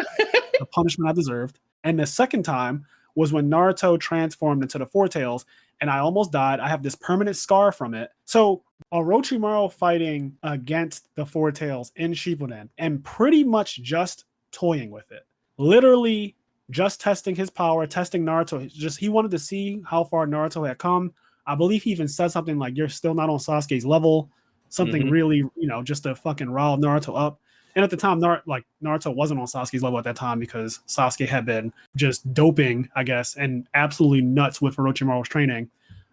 the punishment I deserved. And the second time was when Naruto transformed into the Four Tails, and I almost died. I have this permanent scar from it. So Orochimaru fighting against the Four Tails in Shippuden and pretty much just toying with it. Literally just testing his power, testing Naruto. He wanted to see how far Naruto had come. I believe he even said something like, "You're still not on Sasuke's level." Something really, just to fucking rile Naruto up. And at the time, Naruto wasn't on Sasuke's level at that time because Sasuke had been just doping, I guess, and absolutely nuts with Orochimaru's training.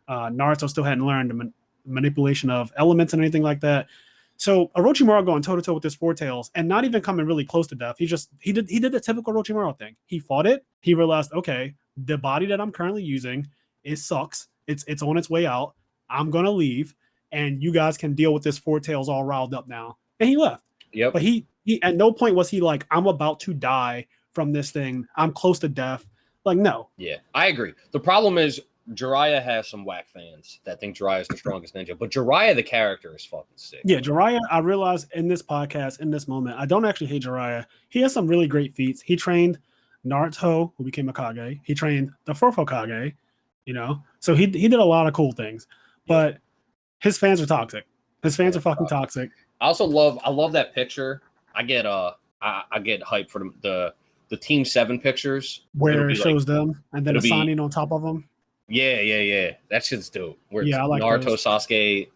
Naruto still hadn't learned the manipulation of elements and anything like that. So Orochimaru going toe to toe with this Four Tails and not even coming really close to death. He did the typical Orochimaru thing. He fought it. He realized, okay, the body that I'm currently using, it sucks. It's on its way out. I'm gonna leave, and you guys can deal with this Four Tails all riled up now. And he left. Yep. But he at no point was he like, I'm about to die from this thing. I'm close to death. Like, no. Yeah, I agree. The problem is Jiraiya has some whack fans that think Jiraiya is the strongest ninja, but Jiraiya, the character, is fucking sick. Yeah, Jiraiya, I realized in this podcast, in this moment, I don't actually hate Jiraiya. He has some really great feats. He trained Naruto, who became a Kage. He trained the fourth Hokage, So he did a lot of cool things. But his fans are toxic. His fans are fucking toxic. I love that picture. I get hyped for the Team 7 pictures. Where it shows them and then a signing on top of them. Yeah. That shit's dope. Where it's I like Naruto, those. Sasuke,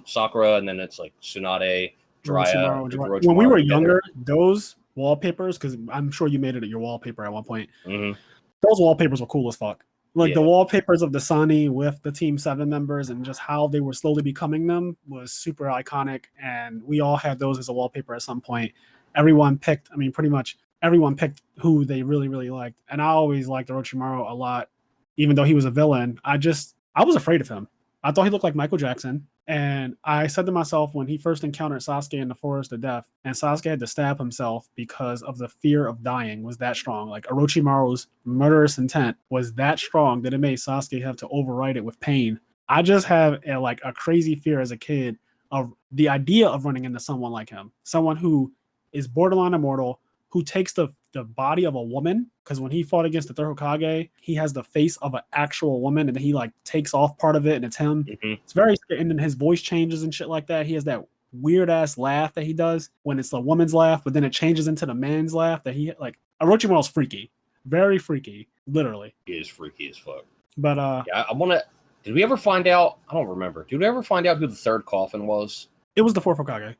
Sakura, and then it's like Tsunade, Jiraiya. When we were younger, those wallpapers, because I'm sure you made it at your wallpaper at one point. Mm-hmm. Those wallpapers were cool as fuck. Like the wallpapers of the Sunny with the Team 7 members and just how they were slowly becoming them was super iconic. And we all had those as a wallpaper at some point. Pretty much everyone picked who they really, really liked. And I always liked Orochimaru a lot, even though he was a villain. I was afraid of him. I thought he looked like Michael Jackson. And I said to myself, when he first encountered Sasuke in the Forest of Death, and Sasuke had to stab himself because of the fear of dying was that strong. Like Orochimaru's murderous intent was that strong that it made Sasuke have to override it with pain. I just have a crazy fear as a kid of the idea of running into someone like him, someone who is borderline immortal, who takes the body of a woman, because when he fought against the third Hokage, he has the face of an actual woman, and then he takes off part of it, and it's him. Mm-hmm. It's very scary, and then his voice changes and shit like that. He has that weird ass laugh that he does when it's the woman's laugh, but then it changes into the man's laugh. That Orochimaru's freaky, very freaky, literally. He is freaky as fuck. But I want to. Did we ever find out? I don't remember. Did we ever find out who the third coffin was? It was the fourth Hokage.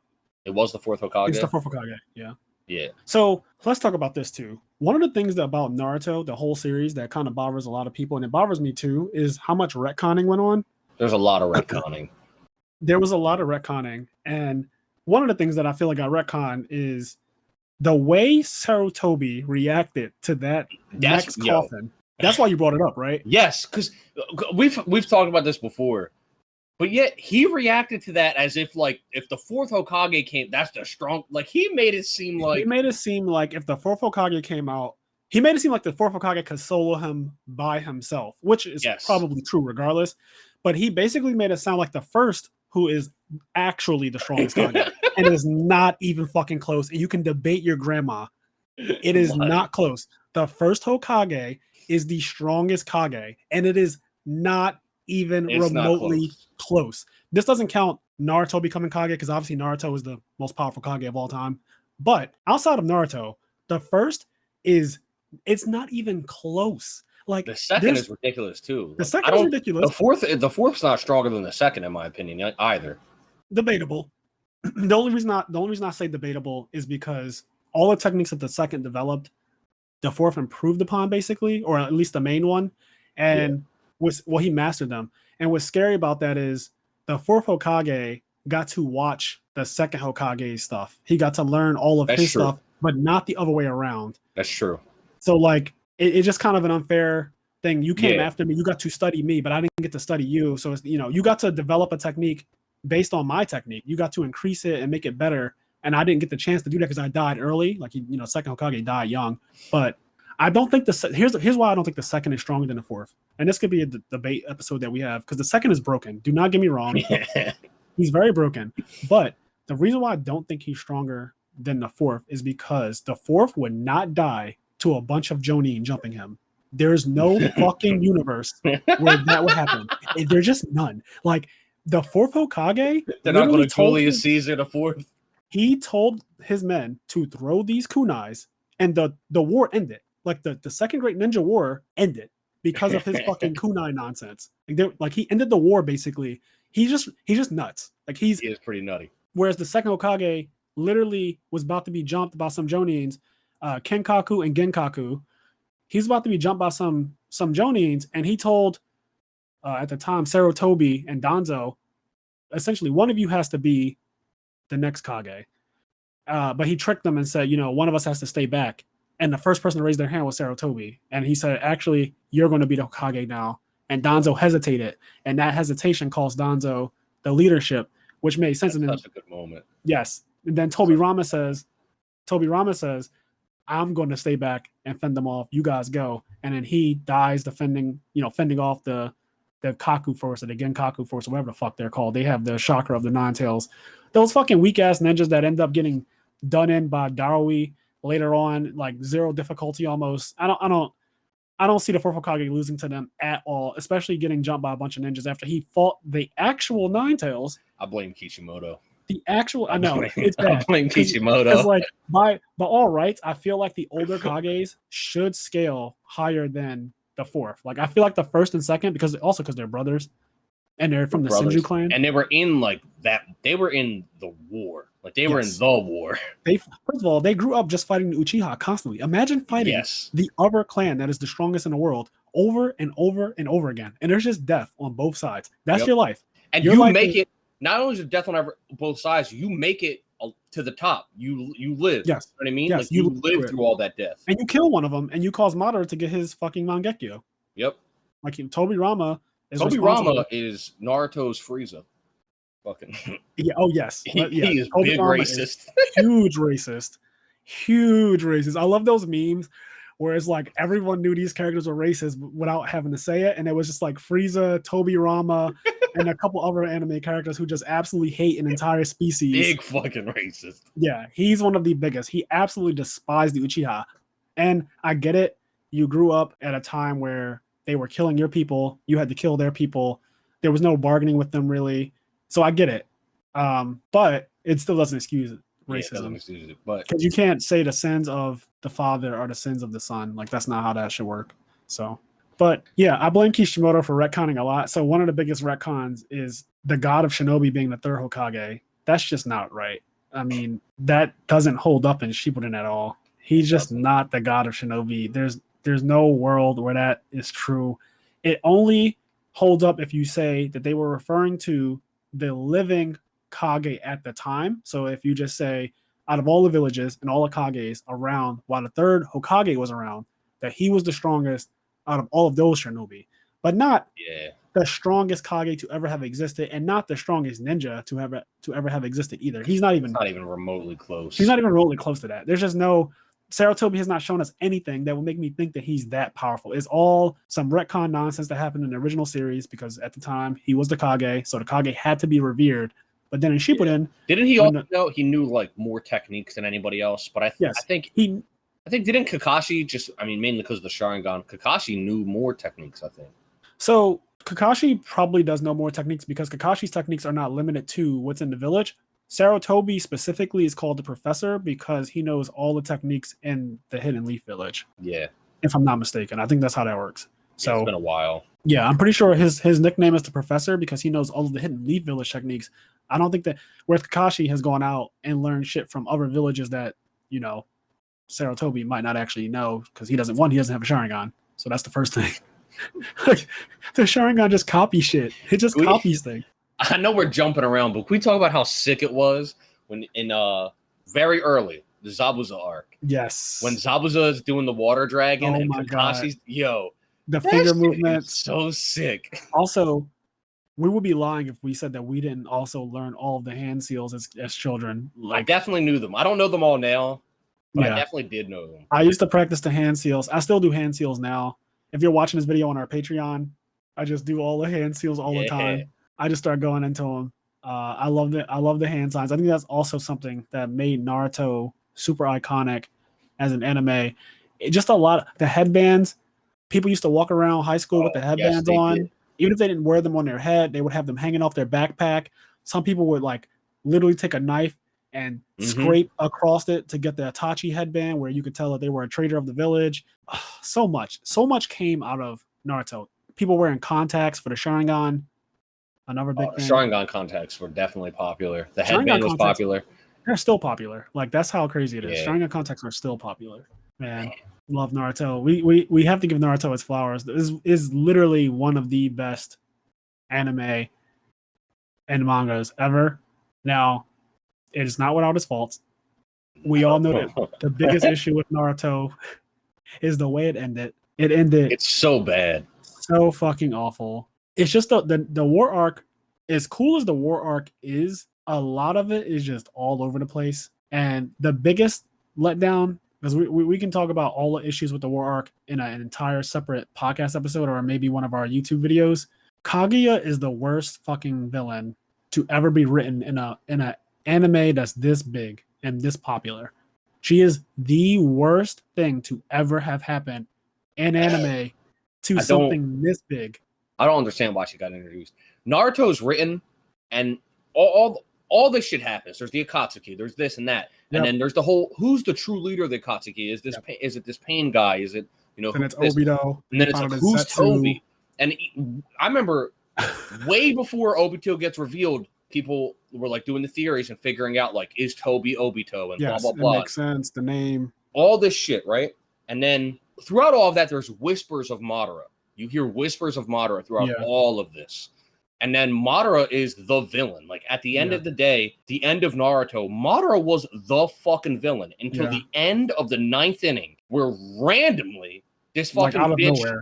It was the fourth Hokage. It's the fourth Hokage. Yeah. Yeah. So let's talk about this too. One of the things about Naruto, the whole series, that kind of bothers a lot of people, and it bothers me too, is how much retconning went on. There's a lot of retconning. There was a lot of retconning, and one of the things that I feel like I retcon is the way Toby reacted to that next coffin. That's why you brought it up, right? Yes, because we've talked about this before. But yet he reacted to that as if the fourth Hokage came, that's the strong. He made it seem like if the fourth Hokage came out, he made it seem like the fourth Hokage could solo him by himself, which is probably true regardless. But he basically made it sound like the first, who is actually the strongest Hokage, and is not even fucking close. And you can debate your grandma. It is not close. The first Hokage is the strongest Kage, and it is not even remotely close. This doesn't count Naruto becoming Kage, because obviously Naruto is the most powerful Kage of all time. But outside of Naruto, the first it's not even close. The second is ridiculous too. The second is ridiculous. The fourth's not stronger than the second, in my opinion, either. Debatable. The only reason I say debatable is because all the techniques that the second developed, the fourth improved upon, basically, or at least the main one. And he mastered them. And what's scary about that is the fourth Hokage got to watch the second Hokage's stuff. He got to learn all of his stuff, but not the other way around. That's true. So it's just kind of an unfair thing. You came after me, you got to study me, but I didn't get to study you. So it's, you got to develop a technique based on my technique. You got to increase it and make it better. And I didn't get the chance to do that because I died early. Second Hokage died young. But I don't think here's why I don't think the second is stronger than the fourth. And this could be a debate episode that we have because the second is broken. Do not get me wrong. He's very broken. But the reason why I don't think he's stronger than the fourth is because the fourth would not die to a bunch of Jonin jumping him. There's no fucking universe where that would happen. There's just none. Like the fourth Hokage, they're not going to Julius Caesar the fourth. He told his men to throw these kunais, and the war ended. Like the second Great Ninja War ended because of his fucking kunai nonsense. Like he ended the war basically. He's just nuts. Like he is pretty nutty. Whereas the second Hokage literally was about to be jumped by some Jonins, Kenkaku and Genkaku. He's about to be jumped by some Jonins, and he told at the time Toby and Danzo, essentially one of you has to be the next Kage. But he tricked them and said, one of us has to stay back. And the first person to raise their hand was Toby. And he said, actually, you're going to be the Hokage now. And Danzo hesitated. And that hesitation cost Danzo the leadership, which made sense. That's such a good moment. Yes. And then Toby Rama says, I'm going to stay back and fend them off. You guys go. And then he dies fending off the Kaku force or the Genkaku force, or whatever the fuck they're called. They have the chakra of the Nine Tails. Those fucking weak ass ninjas that end up getting done in by Darui later on, like zero difficulty almost. I don't see the fourth Hokage losing to them at all, especially getting jumped by a bunch of ninjas after he fought the actual Nine Tails. I blame Kishimoto. I know it's bad. I blame Kishimoto. Because like by all rights, I feel like the older Kages should scale higher than the fourth. Like I feel like the first and second, because they're brothers and they're from the Senju clan, and they were in like that. They were in the war. Like they were in the war. First of all, they grew up just fighting the Uchiha constantly. Imagine fighting the other clan that is the strongest in the world over and over and over again, and there's just death on both sides. That's your life, and you make it. Not only is it death on both sides, you make it to the top. You live. Yes, you know what I mean. Yes, like you live through all that death, and you kill one of them, and you cause Madara to get his fucking Mangekyo. Yep. Like Toby Rama is Naruto's Frieza. Fucking yeah. Oh yes. He is Toby big Rama racist. Huge racist. I love those memes where it's like everyone knew these characters were racist without having to say it, and it was just like Frieza, Toby Rama, and a couple other anime characters who just absolutely hate an entire species. Big fucking racist. Yeah, he's one of the biggest. He absolutely despised the Uchiha, and I get it. You grew up at a time where they were killing your people. You had to kill their people. There was no bargaining with them really. So I get it. But it still doesn't excuse racism. Because you can't say the sins of the father are the sins of the son. Like that's not how that should work. So, but yeah, I blame Kishimoto for retconning a lot. So one of the biggest retcons is the god of Shinobi being the third Hokage. That's just not right. I mean, that doesn't hold up in Shippuden at all. He's just not the god of Shinobi. There's no world where that is true. It only holds up if you say that they were referring to the living Kage at the time. So if you just say out of all the villages and all the Kages around while the third Hokage was around, that he was the strongest out of all of those Shinobi, but not the strongest Kage to ever have existed, and not the strongest ninja to ever have existed either. He's not even remotely close. He's not even remotely close to that. There's just no Toby has not shown us anything that would make me think that he's that powerful. It's all some retcon nonsense that happened in the original series because at the time he was the Kage, so the Kage had to be revered. But then in Shippuden, didn't he also know he knew like more techniques than anybody else? But I think didn't Kakashi mainly because of the Sharingan, Kakashi knew more techniques, I think. So Kakashi probably does know more techniques because Kakashi's techniques are not limited to what's in the village. Toby specifically is called the Professor because he knows all the techniques in the Hidden Leaf Village. Yeah. If I'm not mistaken. I think that's how that works. So it's been a while. Yeah, I'm pretty sure his nickname is the Professor because he knows all of the Hidden Leaf Village techniques. I don't think that where Kakashi has gone out and learned shit from other villages that, Toby might not actually know because he doesn't have a Sharingan. So that's the first thing. The Sharingan just copies shit. It just copies things. I know we're jumping around, but can we talk about how sick it was when in very early the Zabuza arc? Yes. When Zabuza is doing the water dragon and Kakashi's the finger movement so sick. Also, we would be lying if we said that we didn't also learn all of the hand seals as children. I definitely knew them. I don't know them all now, but I Yeah. definitely did know them. I used to practice the hand seals. I still do hand seals now. If you're watching this video on our Patreon, I just do all the hand seals all the time. I just start going into them. I love it. I love the hand signs. I think that's also something that made Naruto super iconic as an anime. Just a lot. The headbands. People used to walk around high school with the headbands on. Did. Even if they didn't wear them on their head, they would have them hanging off their backpack. Some people would like literally take a knife and scrape across it to get the Itachi headband, where you could tell that they were a traitor of the village. So much came out of Naruto. People wearing contacts for the Sharingan. Another big thing. Sharingan contacts were definitely popular. The Sharingan headband was popular. They're still popular. Like, that's how crazy it is. Yeah. Sharingan contacts are still popular. Man, love Naruto. We have to give Naruto its flowers. This is literally one of the best anime and mangas ever. Now, it is not without its faults. We all know that the biggest issue with Naruto is the way it ended. It ended. It's so bad. So fucking awful. It's just the war arc, as cool as the war arc is, a lot of it is just all over the place. And the biggest letdown, because we can talk about all the issues with the war arc in an entire separate podcast episode or maybe one of our YouTube videos. Kaguya is the worst fucking villain to ever be written in a anime that's this big and this popular. She is the worst thing to ever have happened in anime to something this big. I don't understand why she got introduced. Naruto's written, and all this shit happens. There's the Akatsuki, there's this and that, and then there's the whole who's the true leader of the Akatsuki? Is this is it this pain guy? Is it and it's Obito, and then it's like who's Toby? And I remember way before Obito gets revealed, people were like doing the theories and figuring out like is Toby Obito and blah blah blah. It makes sense. The name, all this shit, right? And then throughout all of that, there's whispers of Madara. You hear whispers of Madara throughout all of this. And then Madara is the villain. Like, at the end of the day, the end of Naruto, Madara was the fucking villain until the end of the 9th inning, where randomly this fucking bitch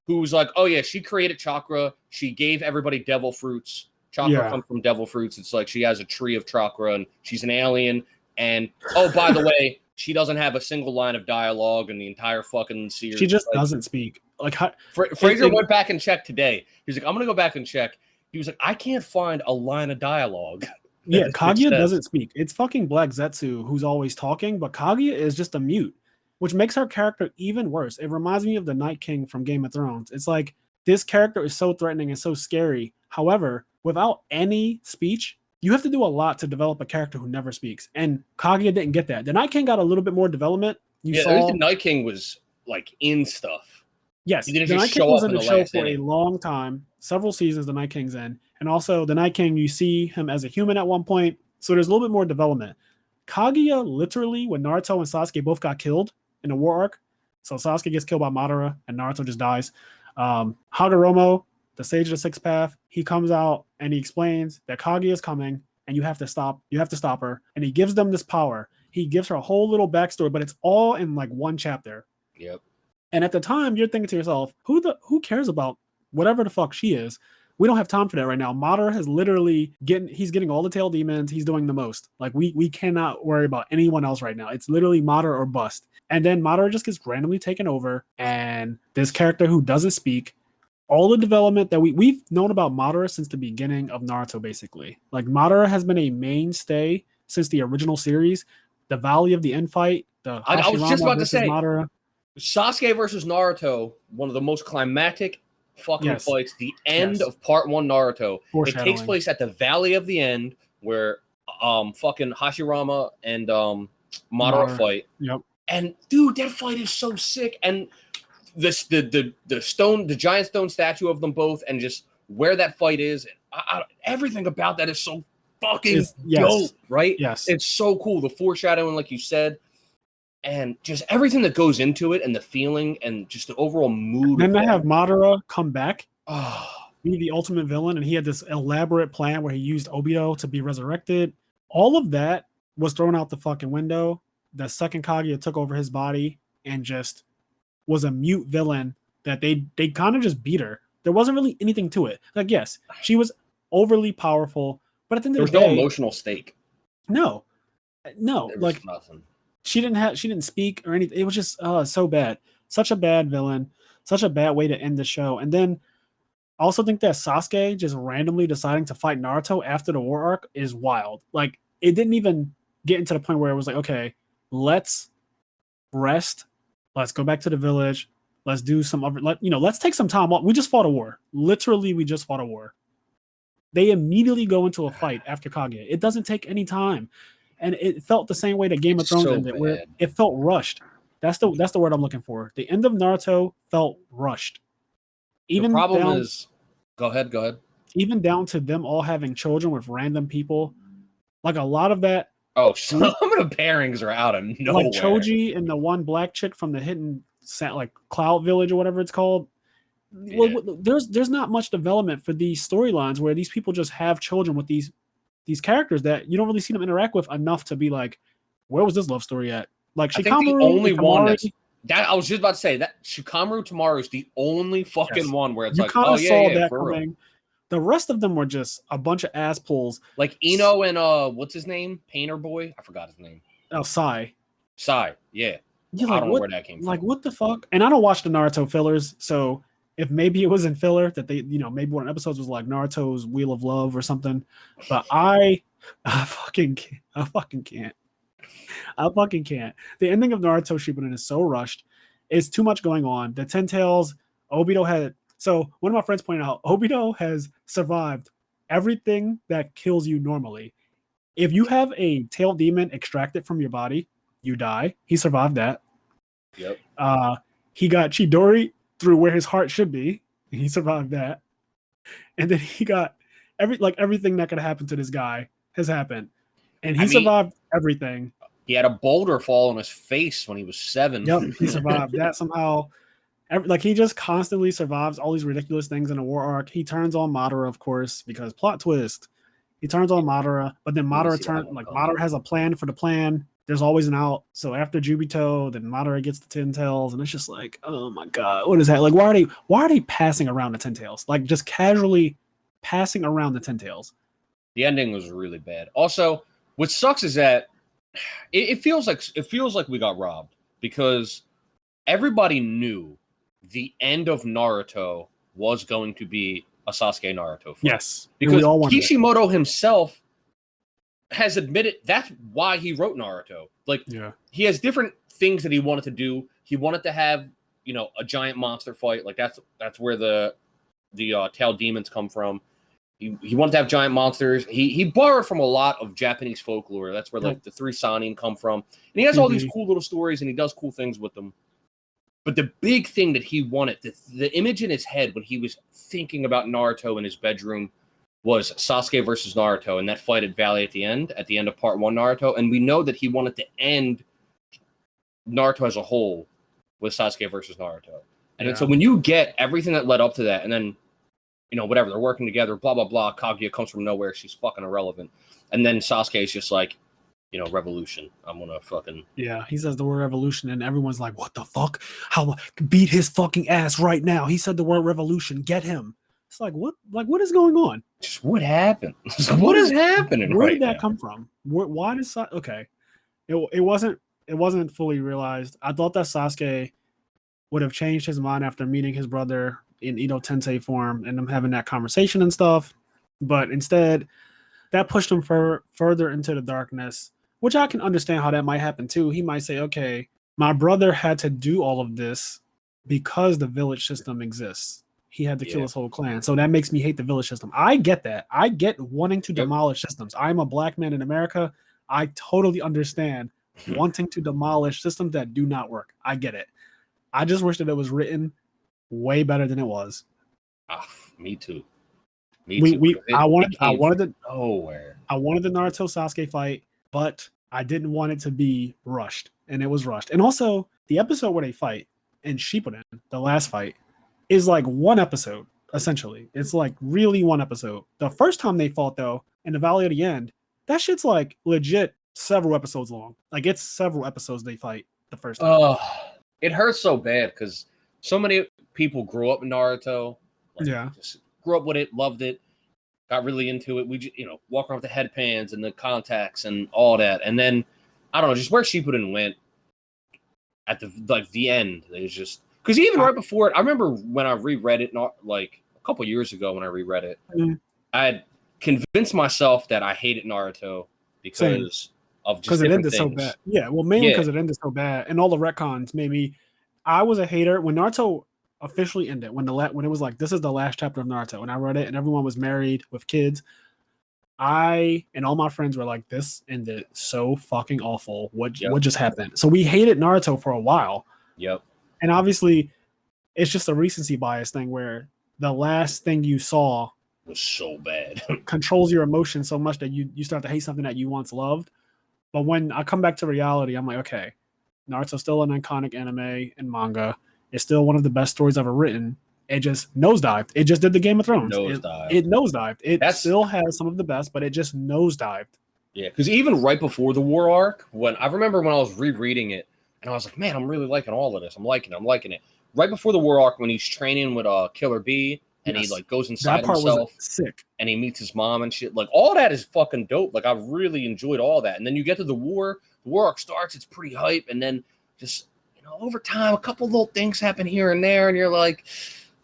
who's like, oh yeah, she created chakra. She gave everybody devil fruits. Chakra comes from devil fruits. It's like she has a tree of chakra, and she's an alien. And, oh, by the way, she doesn't have a single line of dialogue in the entire fucking series. She just doesn't speak. Like, Fraser went back and checked today. He was like, I'm going to go back and check. He was like, I can't find a line of dialogue. Yeah, Kaguya doesn't speak. It's fucking Black Zetsu who's always talking, but Kaguya is just a mute, which makes her character even worse. It reminds me of the Night King from Game of Thrones. It's like, this character is so threatening and so scary. However, without any speech, you have to do a lot to develop a character who never speaks. And Kaguya didn't get that. The Night King got a little bit more development. At least the Night King was like in stuff. Yes, he didn't the just Night King show was up in the show for a long time, several seasons. The Night King's in, and also the Night King, you see him as a human at one point, so there's a little bit more development. Kaguya, literally, when Naruto and Sasuke both got killed in the war arc, so Sasuke gets killed by Madara and Naruto just dies. Hagoromo, the Sage of the Sixth Path, he comes out and he explains that Kaguya is coming and you have to stop her, and he gives them this power. He gives her a whole little backstory, but it's all in like one chapter. Yep. And at the time, you're thinking to yourself, who cares about whatever the fuck she is? We don't have time for that right now. Madara has literally he's getting all the tail demons. He's doing the most. Like, we cannot worry about anyone else right now. It's literally Madara or bust. And then Madara just gets randomly taken over, and this character who doesn't speak, all the development that we've known about Madara since the beginning of Naruto, basically. Like, Madara has been a mainstay since the original series. The Valley of the End fight, I was just about to say Madara. Sasuke versus Naruto, one of the most climactic fucking fights. The end of Part 1 Naruto. It takes place at the Valley of the End, where fucking Hashirama and Madara fight. Yep. And dude, that fight is so sick. And the giant stone statue of them both, and just where that fight is, everything about that is so fucking dope, right? Yes. It's so cool. The foreshadowing, like you said. And just everything that goes into it, and the feeling, and just the overall mood. And then they have Madara come back, be the ultimate villain, and he had this elaborate plan where he used Obito to be resurrected. All of that was thrown out the fucking window. The second Kaguya took over his body and just was a mute villain that they kind of just beat her. There wasn't really anything to it. Like, yes, she was overly powerful, but at the end of the day, there was no emotional stake. No, there was like nothing. She didn't speak or anything. It was just so bad. Such a bad villain. Such a bad way to end the show. And then I also think that Sasuke just randomly deciding to fight Naruto after the war arc is wild. Like, it didn't even get into the point where it was like, okay, let's rest. Let's go back to the village. Let's do some other, let's take some time off. We just fought a war. Literally, we just fought a war. They immediately go into a fight after Kage. It doesn't take any time. And it felt the same way that Game of Thrones ended, where it felt rushed. That's the word I'm looking for. The end of Naruto felt rushed. Even the problem is, go ahead. Even down to them all having children with random people. Like a lot of that. Oh, some of the pairings are out of nowhere. Like Choji and the one black chick from the hidden like Cloud Village or whatever it's called. Yeah. Well, there's not much development for these storylines where these people just have children with these characters that you don't really see them interact with enough to be like, where was this love story at? Like Shikamaru, I think the only one that I was just about to say that Shikamaru Tamaru is the only fucking one where it's you like, oh yeah, that coming. The rest of them were just a bunch of ass pulls. Like Ino and what's his name? Painter Boy? I forgot his name. Oh, Sai, yeah. I don't know where that came from. Like, what the fuck? And I don't watch the Naruto fillers, so if maybe it was in filler that they, maybe one of the episodes was like Naruto's Wheel of Love or something. But I fucking can't. I fucking can't. The ending of Naruto Shippuden is so rushed. It's too much going on. The 10 tails, Obito had. So one of my friends pointed out, Obito has survived everything that kills you normally. If you have a tail demon extracted from your body, you die. He survived that. Yep. He got Chidori through where his heart should be. He survived that. And then he got everything that could happen to this guy has happened. And he survived everything. He had a boulder fall on his face when he was 7. Yep, he survived that somehow. He just constantly survives all these ridiculous things in a war arc. He turns on Madara, of course, because plot twist. He turns on Madara, but then Madara has a plan for the plan. There's always an out. So after Jubito, then Madara gets the 10 tails, and it's just like, oh my god, what is that? Like, why are they passing around the 10 tails? Like, just casually passing around the 10 tails. The ending was really bad. Also, what sucks is that it feels like we got robbed because everybody knew the end of Naruto was going to be a Sasuke Naruto fight. Yes, because Kishimoto himself has admitted that's why he wrote Naruto. Like, he has different things that he wanted to do. He wanted to have, a giant monster fight. Like that's where the tail demons come from. He wanted to have giant monsters. He borrowed from a lot of Japanese folklore. That's where the 3 Sannin come from. And he has all these cool little stories and he does cool things with them. But the big thing that he wanted, the image in his head when he was thinking about Naruto in his bedroom was Sasuke versus Naruto and that fight at Valley at the end of part 1 Naruto. And we know that he wanted to end Naruto as a whole with Sasuke versus Naruto. And then, so when you get everything that led up to that, and then, whatever, they're working together, blah, blah, blah, Kaguya comes from nowhere, she's fucking irrelevant. And then Sasuke is just like, revolution. I'm gonna fucking... Yeah, he says the word revolution, and everyone's like, what the fuck? How beat his fucking ass right now. He said the word revolution. Get him. It's like, what? Like, what is going on? Just what happened? What is happening? Where did that come from? Why did Sasuke... Okay. It wasn't fully realized. I thought that Sasuke would have changed his mind after meeting his brother in Ito Tensei form and them having that conversation and stuff. But instead, that pushed him further into the darkness, which I can understand how that might happen too. He might say, okay, my brother had to do all of this because the village system exists. He had to kill his whole clan. So that makes me hate the village system. I get that. I get wanting to demolish systems. I'm a black man in America. I totally understand wanting to demolish systems that do not work. I get it. I just wish that it was written way better than it was. Me too. I wanted the Naruto Sasuke fight, but I didn't want it to be rushed, and it was rushed. And also, the episode where they fight in Shippuden, the last fight, is like one episode essentially. It's like really one episode. The first time they fought though, in the Valley of the End, that shit's like legit several episodes long. Like it's several episodes they fight the first time. It hurts so bad because so many people grew up in Naruto. Just grew up with it, loved it, got really into it. We just, walk around with the headbands and the contacts and all that. And then I don't know, just where Shippuden went at the end. It was just because even right before it, I remember when I reread it, not like a couple years ago when I reread it, I had convinced myself that I hated Naruto because of just it ended things. so bad. Yeah, well, mainly because it ended so bad, and all the retcons made me. I was a hater when Naruto officially ended. When it was like, this is the last chapter of Naruto, and I read it, and everyone was married with kids. I and all my friends were like, this ended so fucking awful. What just happened? So we hated Naruto for a while. Yep. And obviously, it's just a recency bias thing where the last thing you saw was so bad. controls your emotions so much that you start to hate something that you once loved. But when I come back to reality, I'm like, okay, Naruto's still an iconic anime and manga. It's still one of the best stories ever written. It just nosedived. It just did the Game of Thrones. It nosedived. It still has some of the best, but it just nosedived. Yeah, because even right before the war arc, when I remember when I was rereading it, and I was like, man, I'm really liking all of this. I'm liking it. Right before the war arc, when he's training with Killer B, and he like goes inside himself, sick, and he meets his mom and shit. Like all that is fucking dope. Like I really enjoyed all that. And then you get to the war arc starts. It's pretty hype, and then just over time, a couple little things happen here and there, and you're like,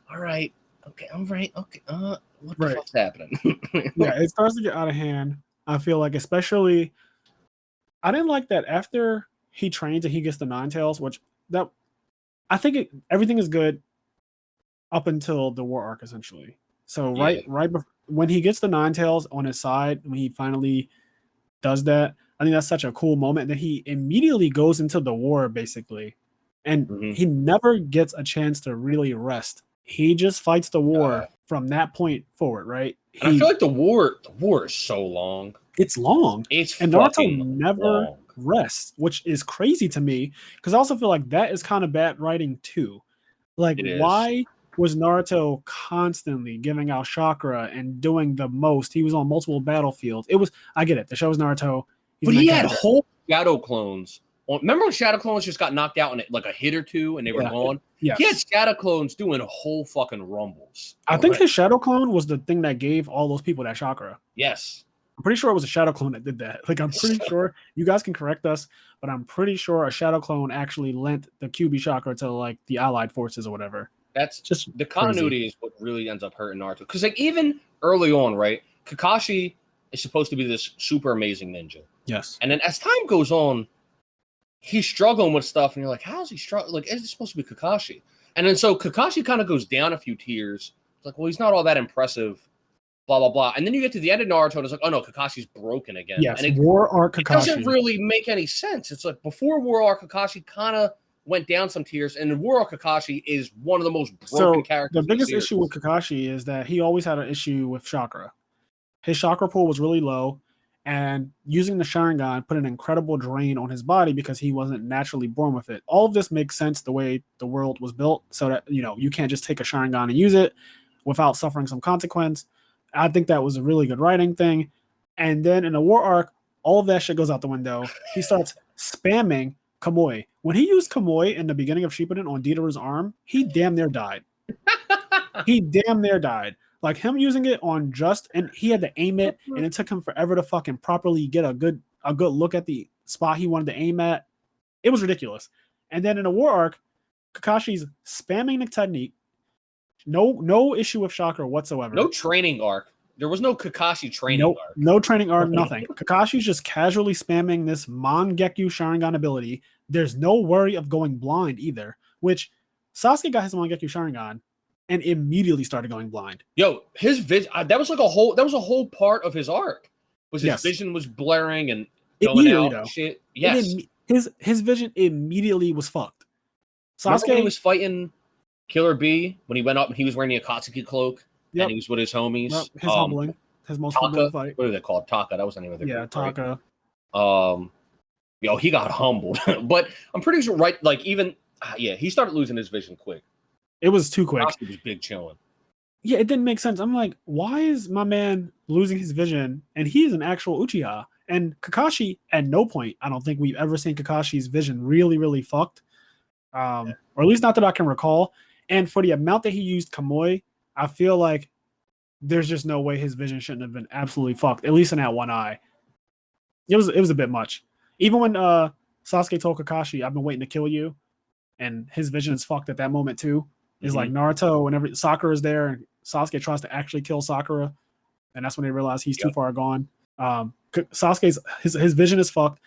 all right, okay, I'm right, okay, what the fuck's happening? Yeah, it starts to get out of hand. I feel like, especially, I didn't like that after he trains and he gets the Nine Tails, which that I think everything is good up until the war arc, essentially. So right when he gets the Nine Tails on his side, when he finally does that, I think that's such a cool moment that he immediately goes into the war, basically, and he never gets a chance to really rest. He just fights the war from that point forward, right? I feel like the war is so long. It's long. And Naruto never rests, which is crazy to me, because I also feel like that is kind of bad writing too. Like, why was Naruto constantly giving out chakra and doing the most? He was on multiple battlefields. I get it. The show is Naruto. But he had whole shadow clones. Remember when shadow clones just got knocked out in like a hit or two and they were gone? Yes. He had shadow clones doing whole fucking rumbles. I think his shadow clone was the thing that gave all those people that chakra. Yes. I'm pretty sure it was a shadow clone that did that. Like, I'm pretty sure, you guys can correct us, but I'm pretty sure a shadow clone actually lent the QB chakra to like the allied forces or whatever. That's just the continuity is what really ends up hurting Naruto. Because like even early on, right, Kakashi is supposed to be this super amazing ninja. Yes. And then as time goes on, he's struggling with stuff, and you're like, how is he struggling? Like, it's supposed to be Kakashi. And then so Kakashi kind of goes down a few tiers. It's like, well, he's not all that impressive, blah, blah, blah. And then you get to the end of Naruto, and it's like, oh, no, Kakashi's broken again. Yes, and War Arc Kakashi. It doesn't really make any sense. It's like before War Arc Kakashi kind of went down some tiers, and War Arc Kakashi is one of the most broken characters. The biggest issue with Kakashi is that he always had an issue with chakra. His chakra pool was really low, and using the Sharingan put an incredible drain on his body because he wasn't naturally born with it. All of this makes sense the way the world was built, so that you can't just take a Sharingan and use it without suffering some consequence. I think that was a really good writing thing. And then in the War Arc, all of that shit goes out the window. He starts spamming Kamui. When he used Kamui in the beginning of Shippuden on Dietera's arm, he damn near died. Like him using it on and he had to aim it, and it took him forever to fucking properly get a good look at the spot he wanted to aim at. It was ridiculous. And then in the War Arc, Kakashi's spamming the technique. No issue with chakra whatsoever. No training arc. There was no Kakashi training arc. No training arc, nothing. Kakashi's just casually spamming this Mangekyu Sharingan ability. There's no worry of going blind either, which Sasuke got his Mangekyu Sharingan and immediately started going blind. Yo, his vision, that was a whole part of his arc. Was his vision was blaring and going out and shit. Yes. His vision immediately was fucked. Sasuke when he was fighting Killer B, when he went up and he was wearing the Akatsuki cloak and he was with his homies. Yep. His most humbling fight. What are they called? Taka. That was the name of the group. Yeah, Taka. Right? He got humbled. But I'm pretty sure, right, like even, he started losing his vision quick. It was too quick. He was big chilling. Yeah, it didn't make sense. I'm like, why is my man losing his vision? And he is an actual Uchiha. And Kakashi, at no point, I don't think we've ever seen Kakashi's vision really, really fucked. Or at least not that I can recall. And for the amount that he used Kamui, I feel like there's just no way his vision shouldn't have been absolutely fucked, at least in that one eye. It was a bit much. Even when Sasuke told Kakashi, "I've been waiting to kill you," and his vision is fucked at that moment too. Is like Naruto whenever Sakura is there and Sasuke tries to actually kill Sakura, and that's when they realize he's too far gone. Sasuke's his vision is fucked.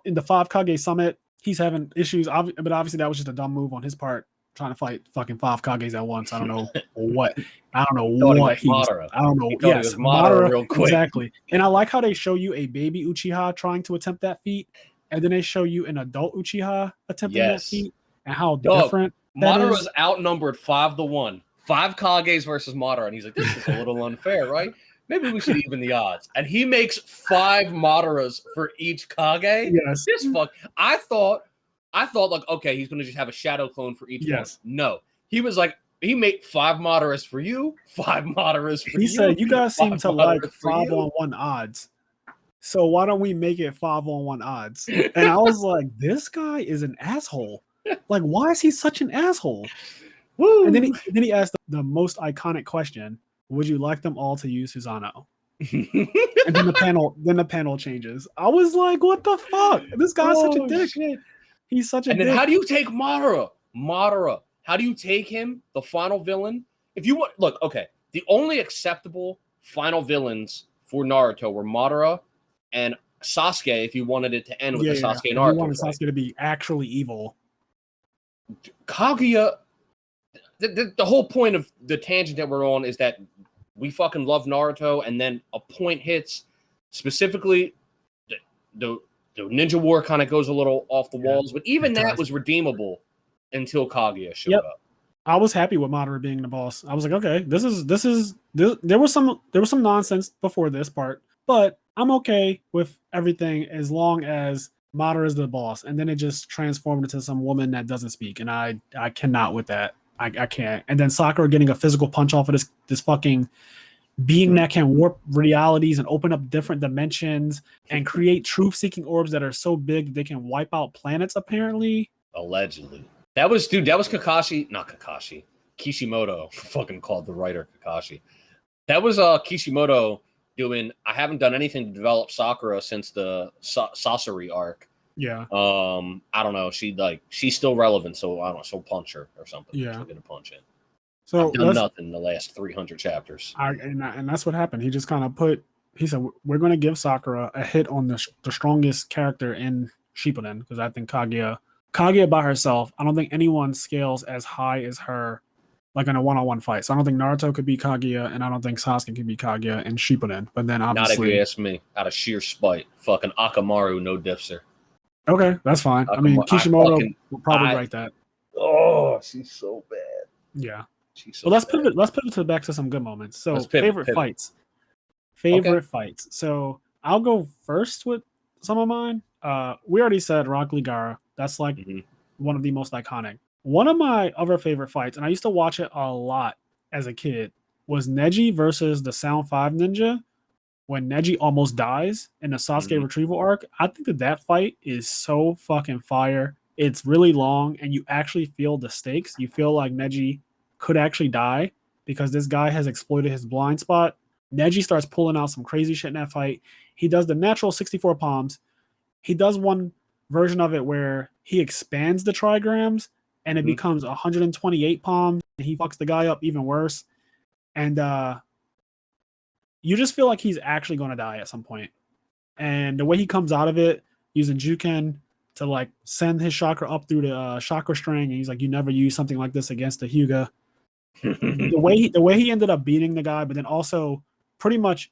In the 5 Kage summit, he's having issues, but obviously that was just a dumb move on his part, trying to fight fucking 5 Kages at once. I don't know what. I don't know what he's. I don't know. Yes, Madara, real quick. Exactly. And I like how they show you a baby Uchiha trying to attempt that feat, and then they show you an adult Uchiha attempting that feat, and how different. Madara was outnumbered 5-1. 5 Kages versus Madara, and he's like, "This is a little unfair, right? Maybe we should even the odds." And he makes 5 Madaras for each Kage. Yes. This fuck. I thought like, okay, he's gonna just have a shadow clone for each one. No. He was like, he made 5 Madaras for you, 5 Madaras for you. He said, "You guys seem to like 5-on-1 odds. So why don't we make it 5-on-1 odds?" And I was like, this guy is an asshole. Like, why is he such an asshole? Woo. And then he asked the most iconic question: would you like them all to use Susanoo? And then the panel changes. I was like, what the fuck? This guy's such a dick. Shit. He's such a dick. And then how do you take Madara? How do you take him, the final villain? If you want, look, okay, the only acceptable final villains for Naruto were Madara and Sasuke, if you wanted it to end with the Sasuke and Naruto. You wanted Sasuke to be actually evil. Kaguya, the whole point of the tangent that we're on is that we fucking love Naruto, and then a point hits, specifically the Ninja War kind of goes a little off the walls, but even that was redeemable until Kaguya showed up. I was happy with Madara being the boss. I was like, okay, this is there was some nonsense before this part, but I'm okay with everything as long as Madara is the boss. And then it just transformed into some woman that doesn't speak, and I cannot with that. I can't. And then Sakura getting a physical punch off of this fucking being that can warp realities and open up different dimensions and create truth-seeking orbs that are so big they can wipe out planets, apparently. Allegedly. That was Kishimoto. Fucking called the writer Kakashi. That was Kishimoto doing, I haven't done anything to develop Sakura since the Sasori arc. Yeah. I don't know. She's still relevant, so I don't know. She'll punch her or something. Yeah. She'll get a punch in. So I've done nothing in the last 300 chapters. And that's what happened. He just kind of he said, we're going to give Sakura a hit on the strongest character in Shippuden, because I think Kaguya by herself, I don't think anyone scales as high as her, like in a one-on-one fight. So I don't think Naruto could beat Kaguya, and I don't think Sasuke could beat Kaguya in Shippuden. But then obviously, not if you ask me, out of sheer spite, fucking Akamaru no diffs her. Okay, that's fine. I mean, Kishimoto will probably write that. Oh, she's so bad. Yeah. She's so let's pivot back to some good moments. So favorite fights. So I'll go first with some of mine. We already said Rock Lee Gaara. That's like one of the most iconic. One of my other favorite fights, and I used to watch it a lot as a kid, was Neji versus the Sound 5 Ninja. When Neji almost dies in the Sasuke retrieval arc, I think that fight is so fucking fire. It's really long, and you actually feel the stakes. You feel like Neji could actually die because this guy has exploited his blind spot. Neji starts pulling out some crazy shit in that fight. He does the natural 64 palms. He does one version of it where he expands the trigrams, and it becomes 128 palms, and he fucks the guy up even worse. And you just feel like he's actually going to die at some point. And the way he comes out of it, using Juken to like send his chakra up through the chakra string, and he's like, you never use something like this against the Hyuga. the way he ended up beating the guy, but then also pretty much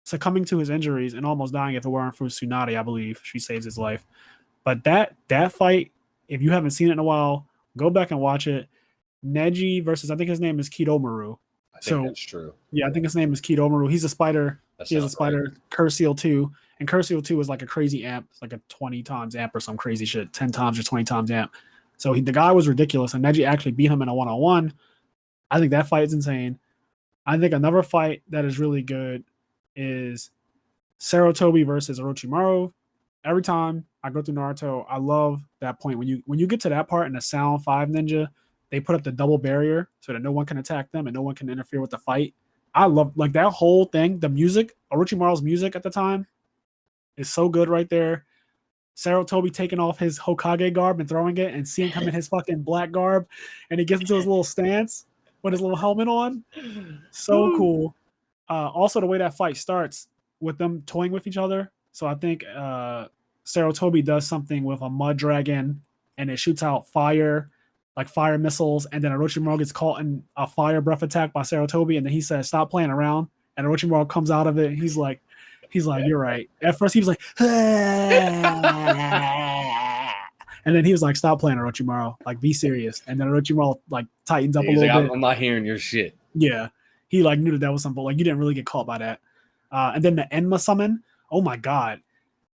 succumbing to his injuries and almost dying if it weren't for Tsunade, I believe. She saves his life. But that fight, if you haven't seen it in a while, go back and watch it. Neji versus, I think his name is Kidomaru. I think that's true. Yeah, I think his name is Kidomaru. He's a spider. He has a spider, right. Curseal 2. And Curseal 2 is like a crazy amp. It's like a 20 times amp or some crazy shit. 10 times or 20 times amp. So the guy was ridiculous. And Neji actually beat him in a one-on-one. I think that fight is insane. I think another fight that is really good is Toby versus Orochimaru. Every time I go through Naruto, I love that point. When you get to that part in the Sound 5 Ninja, they put up the double barrier so that no one can attack them and no one can interfere with the fight. I love like that whole thing. The music, Orochimaru's music at the time is so good right there. Toby taking off his Hokage garb and throwing it, and seeing him in his fucking black garb, and he gets into his little stance with his little helmet on. So cool. Also, the way that fight starts with them toying with each other. So I think Toby does something with a mud dragon, and it shoots out fire, like fire missiles, and then Orochimaru gets caught in a fire breath attack by Toby, and then he says, "Stop playing around." And Orochimaru comes out of it, and he's like, "You're right." At first, he was like, and then he was like, "Stop playing, Orochimaru. Like, be serious." And then Orochimaru like tightens up a little bit. I'm not hearing your shit. Yeah, he like knew that was something. Like, you didn't really get caught by that. And then the Enma summon. Oh my god,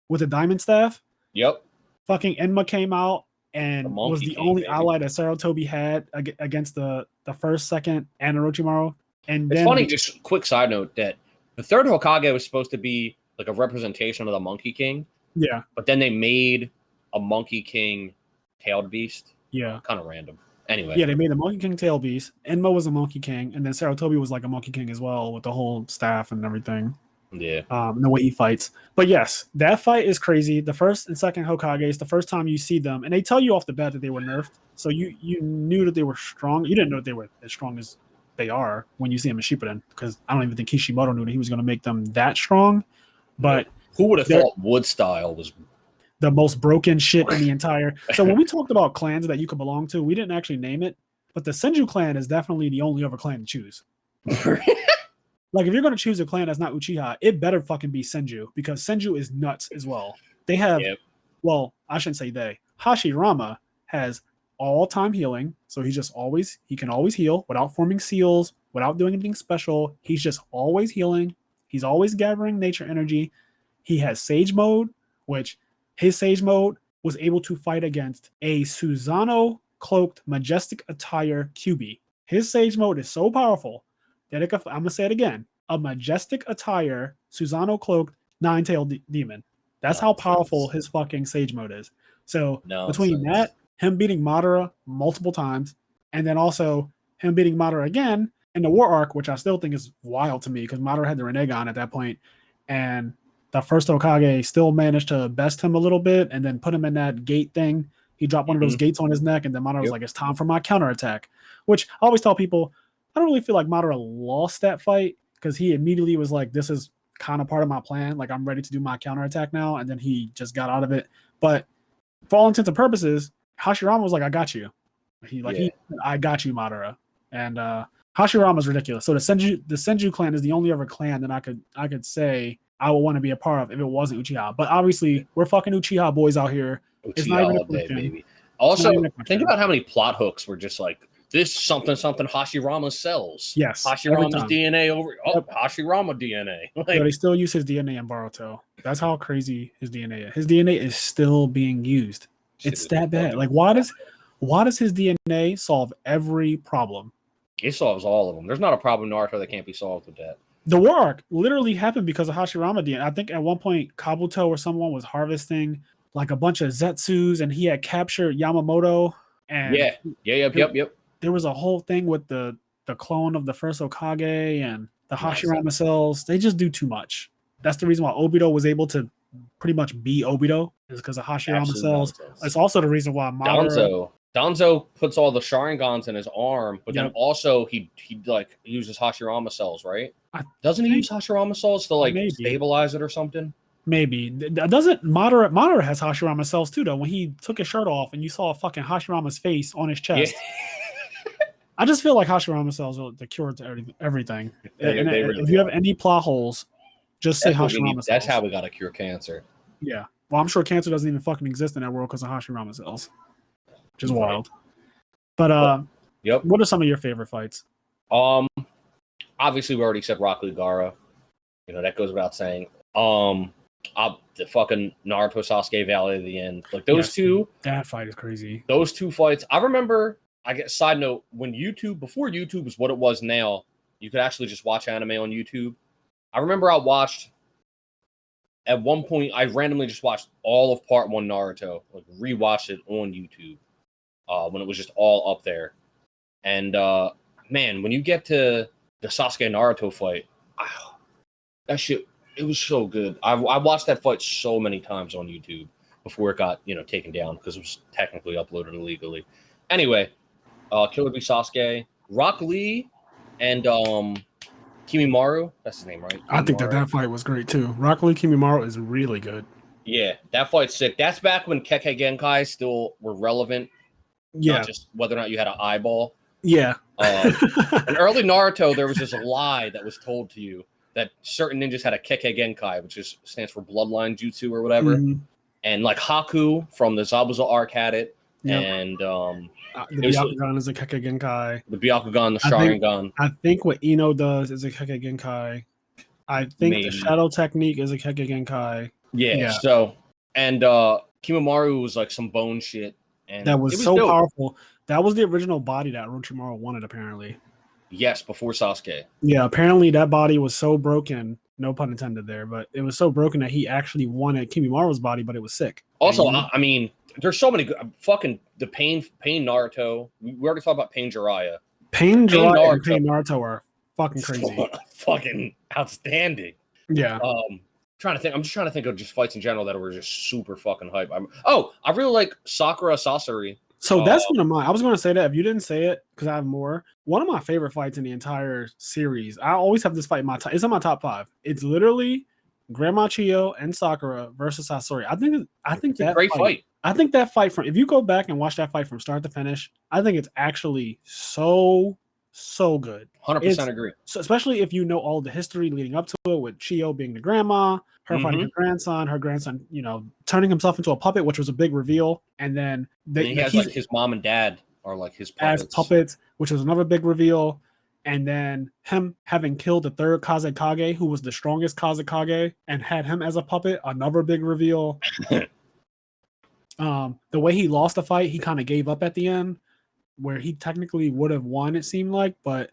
with the diamond staff. Yep. Fucking Enma came out and was the only ally that Sarutobi had against the first, second, and Orochimaru. And it's funny, just quick side note, that the third Hokage was supposed to be like a representation of the Monkey King. Yeah. But then they made a Monkey King tailed beast. Yeah. Kind of random. Anyway. Yeah, they made the Monkey King tailed beast. Enma was a Monkey King, and then Sarutobi was like a Monkey King as well, with the whole staff and everything. Yeah. And the way he fights. But yes, that fight is crazy. The first and second Hokages, the first time you see them, and they tell you off the bat that they were nerfed. So you knew that they were strong. You didn't know that they were as strong as they are when you see them in Shippuden, because I don't even think Kishimoto knew that he was going to make them that strong. But who would have thought Wood Style was the most broken shit in the entire... So when we talked about clans that you could belong to, we didn't actually name it, but the Senju clan is definitely the only other clan to choose. Like, if you're going to choose a clan that's not Uchiha, it better fucking be Senju, because Senju is nuts as well. They have, well, I shouldn't say they. Hashirama has all-time healing, so he can always heal without forming seals, without doing anything special. He's just always healing. He's always gathering nature energy. He has Sage Mode, which his Sage Mode was able to fight against a Susanoo-cloaked Majestic Attire QB. His Sage Mode is so powerful that I'm going to say it again. A Majestic Attire, Susanoo-cloaked, nine-tailed demon. That's how powerful his fucking Sage Mode is. So between that, him beating Madara multiple times, and then also him beating Madara again in the War Arc, which I still think is wild to me, because Madara had the Rinnegan at that point, and the first Hokage still managed to best him a little bit, and then put him in that gate thing. He dropped one of those gates on his neck, and then Madara was like, "It's time for my counterattack," which I always tell people, I don't really feel like Madara lost that fight, because he immediately was like, "This is kind of part of my plan. Like, I'm ready to do my counterattack now," and then he just got out of it. But for all intents and purposes, Hashirama was like, "I got you." I got you, Madara. And Hashirama's ridiculous. So the Senju clan is the only other clan that I could say I would want to be a part of if it wasn't Uchiha. But obviously, we're fucking Uchiha boys out here. Uchiha it's not even all day, baby. Also, think about how many plot hooks were just like, this something Hashirama sells. Yes. Hashirama's DNA over. Oh, yep. Hashirama DNA. Like, they still use his DNA in Boruto. That's how crazy his DNA is. His DNA is still being used. It's that bad. Like, why does his DNA solve every problem? It solves all of them. There's not a problem in Naruto that can't be solved with that. The War Arc literally happened because of Hashirama DNA. I think at one point Kabuto or someone was harvesting like a bunch of Zetsus, and he had captured Yamamoto. And yep. There was a whole thing with the clone of the first Hokage and the Hashirama cells. They just do too much. That's the reason why Obito was able to pretty much be Obito, is because of Hashirama cells. It's also the reason why Danzo puts all the Sharingans in his arm, but then also he like uses Hashirama cells, right? Doesn't he use Hashirama cells to like stabilize it or something? Maybe. Doesn't Madara has Hashirama cells too, though. When he took his shirt off and you saw fucking Hashirama's face on his chest. Yeah. I just feel like Hashirama cells are the cure to everything. If you have any plot holes, just say Hashirama cells. That's how we got to cure cancer. Yeah. Well, I'm sure cancer doesn't even fucking exist in that world because of Hashirama cells. Which is wild. But what are some of your favorite fights? Obviously we already said Rock Lee Gaara. You know, that goes without saying. The fucking Naruto Sasuke Valley at the end. Like those two. That fight is crazy. Those two fights. I remember, side note, when before YouTube was what it was now, you could actually just watch anime on YouTube. I remember at one point, I randomly just watched all of part 1 Naruto, like rewatched it on YouTube. When it was just all up there. And man, when you get to the Sasuke Naruto fight, that shit, it was so good. I watched that fight so many times on YouTube. before it got taken down because it was technically uploaded illegally. Anyway, Killer Bee Sasuke, Rock Lee, and Kimimaru. That's his name, right? I think that fight was great too. Rock Lee Kimimaru is really good. Yeah, that fight's sick. That's back when Kekkei Genkai still were relevant. Yeah, not just whether or not you had an eyeball. Yeah. In early Naruto, there was this lie that was told to you that certain ninjas had a Kekkei Genkai, which stands for Bloodline Jutsu or whatever. Mm-hmm. And like Haku from the Zabuza arc had it. Yep. And the Byakugan is a Kekkei Genkai. The Byakugan, the Sharingan. I think what Ino does is a Kekkei Genkai. I think the Shadow Technique is a Kekkei Genkai. Yeah. So, and Kimimaru was like some bone shit. And that was so dope. Powerful. That was the original body that Orochimaru wanted, apparently. Yes, before Sasuke. Yeah, apparently that body was so broken, no pun intended there, but it was so broken that he actually wanted Kimimaru's body, but it was sick. Also, I mean, there's so many good, fucking the Pain Naruto. We already talked about Pain Jiraiya. Pain Jiraiya and Pain Naruto are fucking crazy. Fucking outstanding. Yeah. I'm just trying to think of just fights in general that were just super fucking hype. I really like Sakura Sasori. So that's one of mine. I was going to say that if you didn't say it, because I have more. One of my favorite fights in the entire series. I always have this fight in my it's in my top 5. It's literally Grandma Chiyo and Sakura versus Sasori. I think that great fight. I think that fight if you go back and watch that fight from start to finish, I think it's actually so good. 100% agree. So especially if you know all the history leading up to it, with Chiyo being the grandma, her fighting her grandson, turning himself into a puppet, which was a big reveal. And then he has like his mom and dad are like his puppets. As puppets, which was another big reveal. And then him having killed the third Kazekage, who was the strongest Kazekage, and had him as a puppet, another big reveal. The way he lost the fight, he kind of gave up at the end, where he technically would have won, it seemed like, but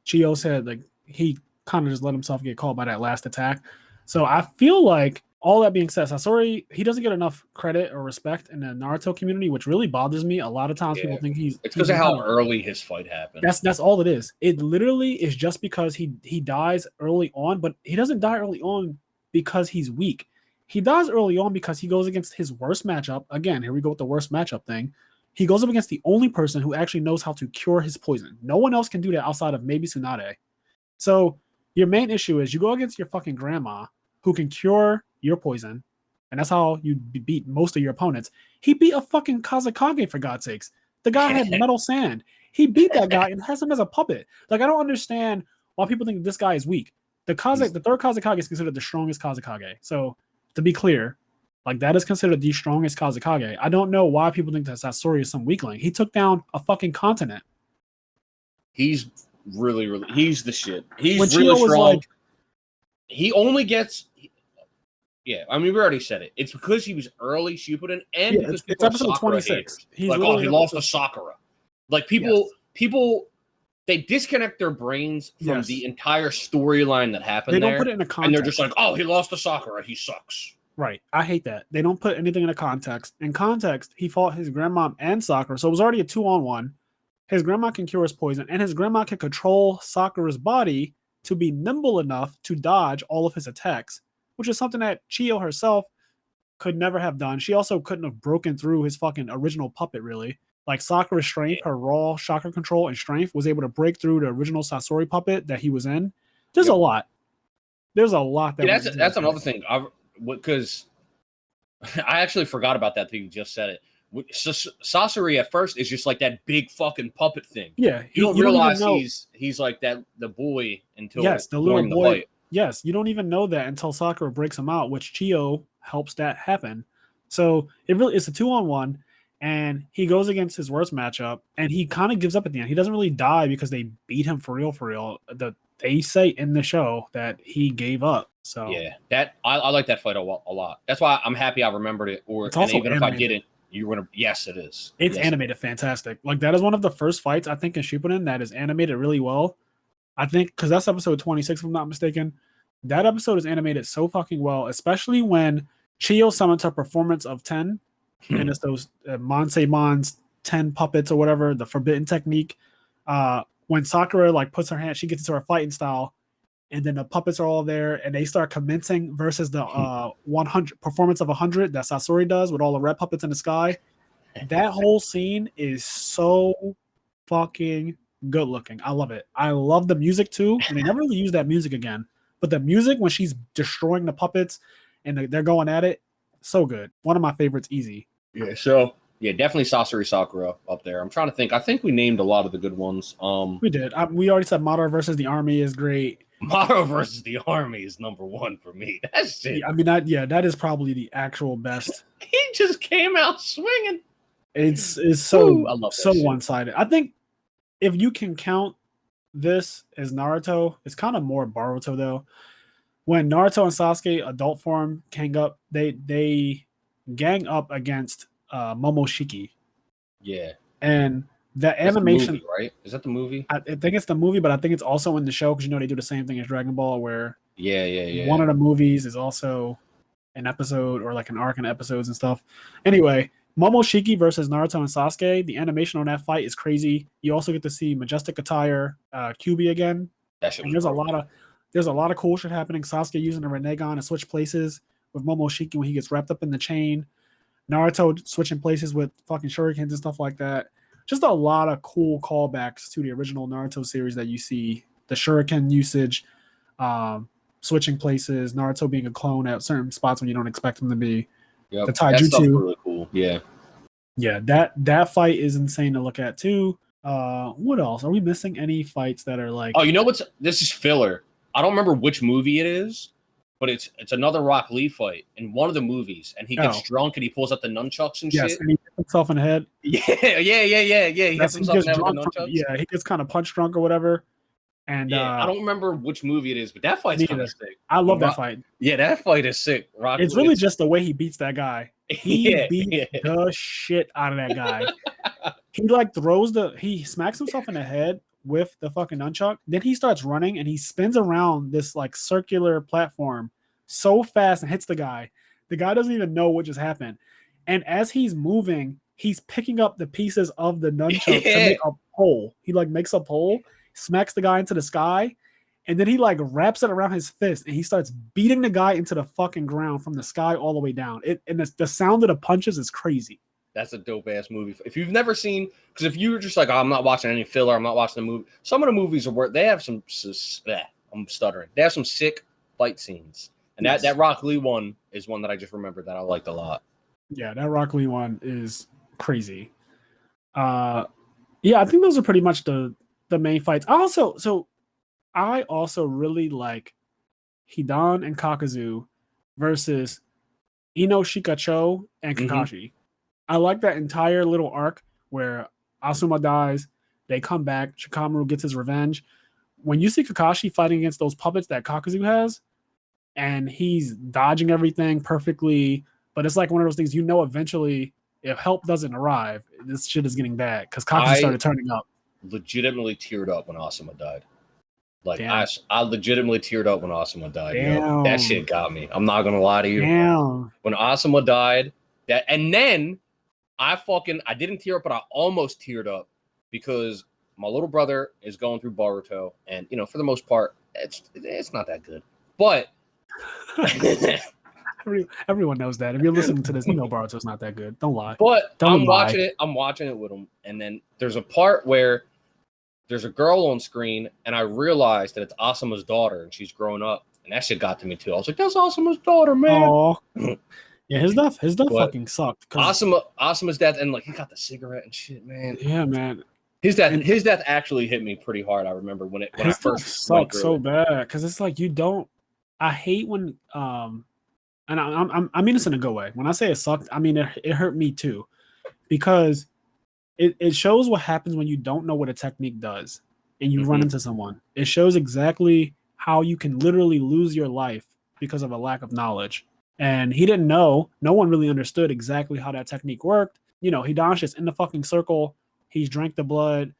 Chiyo said like he kind of just let himself get caught by that last attack. So I feel like, all that being said, Sasori, he doesn't get enough credit or respect in the Naruto community, which really bothers me. A lot of times people think it's because of how early his fight happened. That's all it is. It literally is just because he dies early on, but he doesn't die early on because he's weak. He dies early on because he goes against his worst matchup. Again, here we go with the worst matchup thing. He goes up against the only person who actually knows how to cure his poison. No one else can do that outside of maybe Tsunade. So your main issue is you go against your fucking grandma who can cure your poison, and that's how you beat most of your opponents. He beat a fucking Kazekage, for God's sakes. The guy had metal sand. He beat that guy and has him as a puppet. Like, I don't understand why people think this guy is weak. The third Kazekage is considered the strongest Kazekage. So, to be clear, like, that is considered the strongest Kazekage. I don't know why people think that Sasori is some weakling. He took down a fucking continent. He's really, he's the shit. He's really strong. He only gets... Yeah, I mean, we already said it. It's because he was early Shippuden, and because it's episode 26. He's like, he lost to Sakura. Like, people, they disconnect their brains from the entire storyline that happened. They don't put it in a context, and they're just like, "Oh, he lost to Sakura. He sucks." Right. I hate that. They don't put anything in a context. In context, he fought his grandma and Sakura, so it was already a 2-on-1. His grandma can cure his poison, and his grandma can control Sakura's body to be nimble enough to dodge all of his attacks, which is something that Chiyo herself could never have done. She also couldn't have broken through his fucking original puppet, really. Like, Sakura's strength, her raw chakra control and strength was able to break through the original Sasori puppet that he was in. There's a lot. There's a lot. That's another thing. Because I actually forgot about that thing you just said it. Sasori at first is just like that big fucking puppet thing. Yeah. You don't realize he's like that the boy until the little boy. Yes, you don't even know that until Sakura breaks him out, which Chiyo helps that happen. So it's a 2-on-1, and he goes against his worst matchup, and he kind of gives up at the end. He doesn't really die because they beat him for real. They say in the show that he gave up. So yeah, that I like that fight a lot. That's why I'm happy I remembered it. Even if I didn't, you were gonna. Yes, it is. It's animated fantastic. Like, that is one of the first fights I think in Shippuden that is animated really well. I think because that's episode 26, if I'm not mistaken. That episode is animated so fucking well, especially when Chiyo summons her performance of 10, and it's those Mon's 10 puppets or whatever, the forbidden technique. When Sakura like puts her hand, she gets into her fighting style, and then the puppets are all there, and they start commencing versus the 100 performance of 100 that Sasori does with all the red puppets in the sky. That whole scene is so fucking good looking. I love it. I love the music too, and they never really use that music again. But the music when she's destroying the puppets and they're going at it, so good. One of my favorites, easy. Yeah, so yeah, definitely Sasori Sakura up there. I'm trying to think. I think we named a lot of the good ones. We did. We already said Madara versus the Army is great. Madara versus the Army is number one for me. That's it. Yeah, I mean, that is probably the actual best. He just came out swinging. It's so I love so shit. one-sided. I think if you can count this as Naruto, it's kind of more Boruto though. When Naruto and Sasuke adult form gang up, they gang up against Momoshiki. Yeah. And the That's animation, the movie, right? Is that the movie? I think it's the movie, but I think it's also in the show because they do the same thing as Dragon Ball, where Yeah. one of the movies is also an episode or like an arc in episodes and stuff. Anyway, Momoshiki versus Naruto and Sasuke, the animation on that fight is crazy. You also get to see Majestic Attire, Kyuubi again. That shit And was there's a lot of cool shit happening. Sasuke using the Rinnegan to switch places with Momoshiki when he gets wrapped up in the chain. Naruto switching places with fucking shurikens and stuff like that. Just a lot of cool callbacks to the original Naruto series that you see. The shuriken usage, switching places, Naruto being a clone at certain spots when you don't expect him to be. Yep. The That stuff's taijutsu. really cool. Yeah. Yeah, that fight is insane to look at too. What else? Are we missing any fights that are like? Oh, you know what's? This is filler. I don't remember which movie it is, but it's another Rock Lee fight in one of the movies, and he gets drunk and he pulls out the nunchucks and shit. And he hits himself in the head. Yeah. He hits himself in the head with the nunchucks. Yeah, he gets kind of punch drunk or whatever. And I don't remember which movie it is, but that fight's kind of sick. I love that fight. Yeah, that fight is sick. It's really just the way he beats that guy. He beats the shit out of that guy. He like he smacks himself in the head with the fucking nunchuck. Then he starts running and he spins around this like circular platform so fast and hits the guy. The guy doesn't even know what just happened. And as he's moving, he's picking up the pieces of the nunchuck to make a pole. He like makes a pole, smacks the guy into the sky, and then he like wraps it around his fist and he starts beating the guy into the fucking ground from the sky all the way down. The sound of the punches is crazy. That's a dope ass movie. If you've never seen, because if you were just like, oh, I'm not watching any filler, I'm not watching the movie. Some of the movies are where they have some. I'm stuttering. They have some sick fight scenes, and that Rock Lee one is one that I just remembered that I liked a lot. Yeah, that Rock Lee one is crazy. Yeah, I think those are pretty much the main fights. I also really like Hidan and Kakuzu versus Ino Shikacho and Kakashi. I like that entire little arc where Asuma dies, they come back, Shikamaru gets his revenge. When you see Kakashi fighting against those puppets that Kakuzu has, and he's dodging everything perfectly, but it's like one of those things, eventually, if help doesn't arrive, this shit is getting bad because Kakuzu started turning up. Legitimately teared up when Asuma died. Like Damn. I legitimately teared up when Asuma died. Damn. That shit got me. I'm not gonna lie to you. Damn. When Asuma died, and then I didn't tear up, but I almost teared up because my little brother is going through Boruto, and for the most part, it's not that good. But everyone knows that. If you're listening to this, Boruto's not that good. Don't lie. But I'm watching it with him, and then there's a part where there's a girl on screen, and I realized that it's Asuma's daughter, and she's grown up, and that shit got to me too. I was like, "That's Asuma's daughter, man." Aww. Yeah, his death fucking sucked. Asuma's death, and like he got the cigarette and shit, man. Yeah, man. His death actually hit me pretty hard. I remember when I first sucked so bad because it's like I hate when and I mean this in a good way. When I say it sucked, I mean it hurt me too, because it shows what happens when you don't know what a technique does and you run into someone. It shows exactly how you can literally lose your life because of a lack of knowledge. And he didn't know. No one really understood exactly how that technique worked. Hidan's just in the fucking circle. He's drank the blood.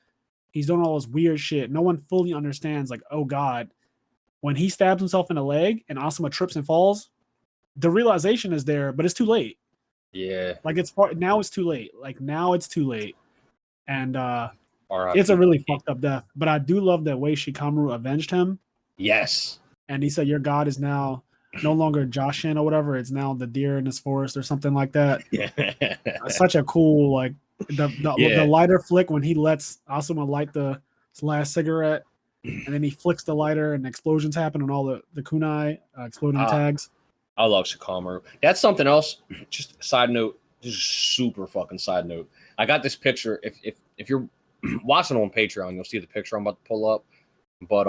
He's doing all this weird shit. No one fully understands, like, oh God. When he stabs himself in the leg and Asuma trips and falls, the realization is there, but it's too late. Yeah. Like now it's too late. And it's a really fucked up death. But I do love the way Shikamaru avenged him. Yes. and he said your god is now no longer Joshin or whatever. It's now the deer in this forest or something like that. Yeah. Such a cool like the lighter flick when he lets Asuma light the last cigarette, and then he flicks the lighter and explosions happen on all the kunai exploding tags. I love Shikamaru. That's something else. Just a side note. Just super fucking side note. I got this picture. If you're watching on Patreon, you'll see the picture I'm about to pull up. But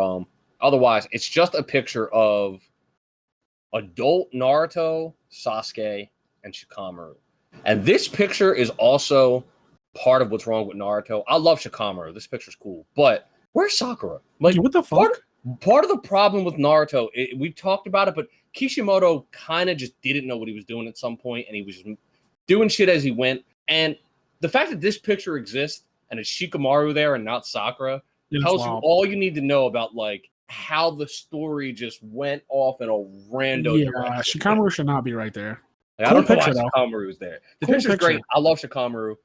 otherwise, it's just a picture of adult Naruto, Sasuke, and Shikamaru. And this picture is also part of what's wrong with Naruto. I love Shikamaru. This picture's cool. But where's Sakura? Like, what the fuck? Part of the problem with Naruto, we've talked about it, but Kishimoto kind of just didn't know what he was doing at some point, and he was just doing shit as he went. And the fact that this picture exists and it's Shikamaru there and not Sakura tells you all you need to know about like how the story just went off in a random direction. Shikamaru should not be right there. Like, I don't know why Shikamaru is there. The picture's great. I love Shikamaru.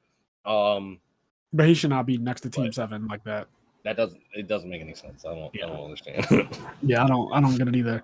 But he should not be next to Team 7 like that. It doesn't make any sense. I don't understand. Yeah, I don't get it either.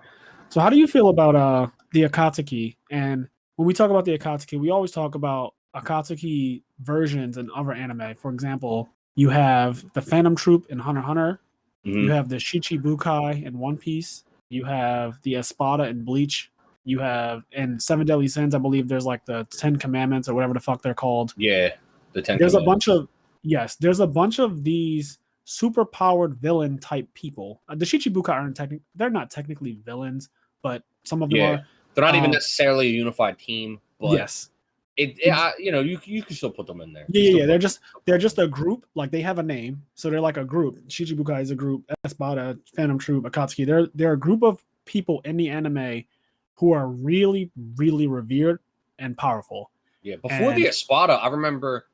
So how do you feel about the Akatsuki? And when we talk about the Akatsuki, we always talk about Akatsuki versions in other anime. For example, you have the Phantom Troop in Hunter x Hunter. Mm-hmm. You have the Shichibukai in One Piece. You have the Espada in Bleach. You have in Seven Deadly Sins, I believe there's like the 10 Commandments or whatever the fuck they're called. Yeah, the 10 There's Commandments. There's a bunch of these super powered villain type people. The Shichibukai aren't they're not technically villains, but some of them are. They're not even necessarily a unified team, but yes. You can still put them in there. Yeah. They're just a group. Like they have a name, so they're like a group. Shichibukai is a group. Espada, Phantom Troop, Akatsuki. They're a group of people in the anime who are really, really revered and powerful. Yeah. Before the Espada, I remember,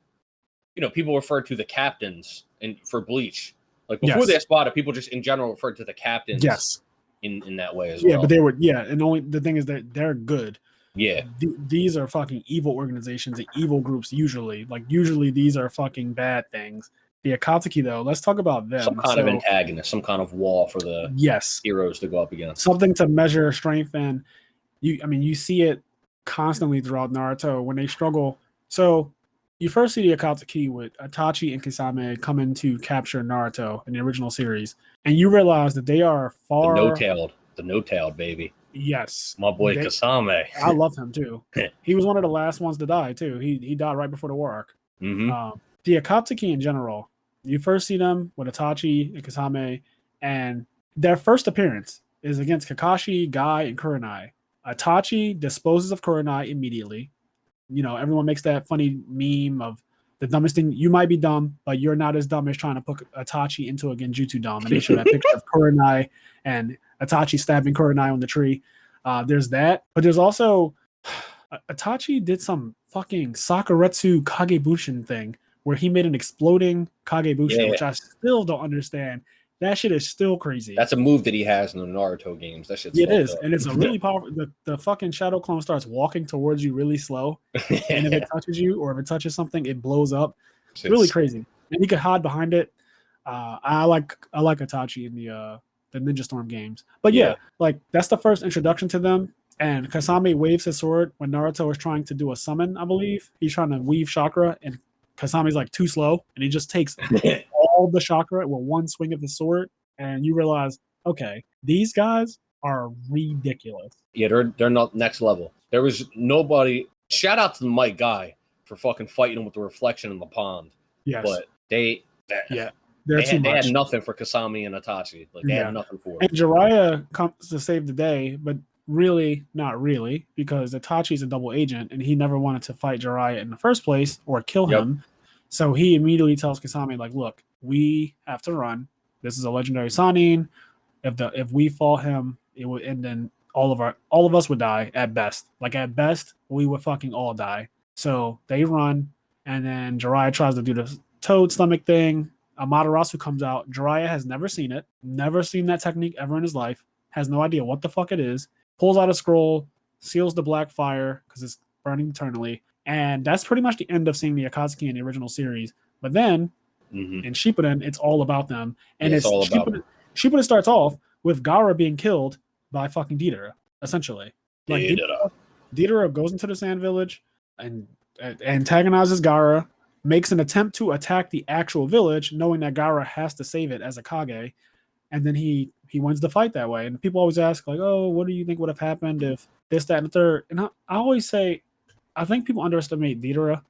people referred to the captains for Bleach. Like before the Espada, people just in general referred to the captains. Yes. In that way as well. Yeah, but they were and only the thing is that they're good. Yeah. These are fucking evil organizations and evil groups usually. Like usually these are fucking bad things. The Akatsuki though, let's talk about them. Some kind of antagonist, some kind of wall for the heroes to go up against. Something to measure strength, and you see it constantly throughout Naruto when they struggle. So you first see the Akatsuki with Itachi and Kisame coming to capture Naruto in the original series, and you realize that they are far the no-tailed baby. Yes, my boy Kisame. I love him too. He was one of the last ones to die too. He died right before the war arc. Mm-hmm. The Akatsuki in general, you first see them with Itachi and Kisame, and their first appearance is against Kakashi, Guy, and Kurenai. Itachi disposes of Kurenai immediately. Everyone makes that funny meme of the dumbest thing. You might be dumb, but you're not as dumb as trying to put Itachi into a Genjutsu dome. And they show that picture of Kurenai and Itachi stabbing Kurenai on the tree. There's that. But there's also Itachi did some fucking Sakuretsu Kagebushin thing where he made an exploding Kagebushin, which I still don't understand. That shit is still crazy. That's a move that he has in the Naruto games. That shit's it is, and it's a really powerful. The fucking shadow clone starts walking towards you really slow, and if it touches you or if it touches something, it blows up. It's really crazy, and you can hide behind it. I like Itachi in the Ninja Storm games, but like that's the first introduction to them. And Kasame waves his sword when Naruto is trying to do a summon. I believe he's trying to weave chakra, and Kasame's like too slow, and he just takes all the chakra with one swing of his sword, and you realize, okay, these guys are ridiculous. Yeah, they're not next level. There was nobody. Shout out to the Mike guy for fucking fighting him with the reflection in the pond. Yes, but they had nothing for Kasame and Itachi. Like they had nothing for him. And Jiraiya comes to save the day, but really not really, because Itachi's a double agent, and he never wanted to fight Jiraiya in the first place or kill him. So he immediately tells Kasame, like, look, we have to run. This is a legendary Sannin. If we fought him, it would end in all of us would die at best. Like at best, we would fucking all die. So they run, and then Jiraiya tries to do the toad stomach thing. Amaterasu comes out. Jiraiya has never seen it, never seen that technique ever in his life, has no idea what the fuck it is, pulls out a scroll, seals the black fire because it's burning eternally. And that's pretty much the end of seeing the Akatsuki in the original series. But then in Shippuden, it's all about them. And it's all about Shippuden starts off with Gaara being killed by fucking Dietera, essentially. Like Dietera. Dietera goes into the Sand Village and antagonizes Gaara, makes an attempt to attack the actual village, knowing that Gaara has to save it as a Kage, and then he wins the fight that way. And people always ask, like, oh, what do you think would have happened if this, that, and the third? And I always say, I think people underestimate Dietera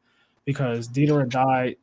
because Dietera died.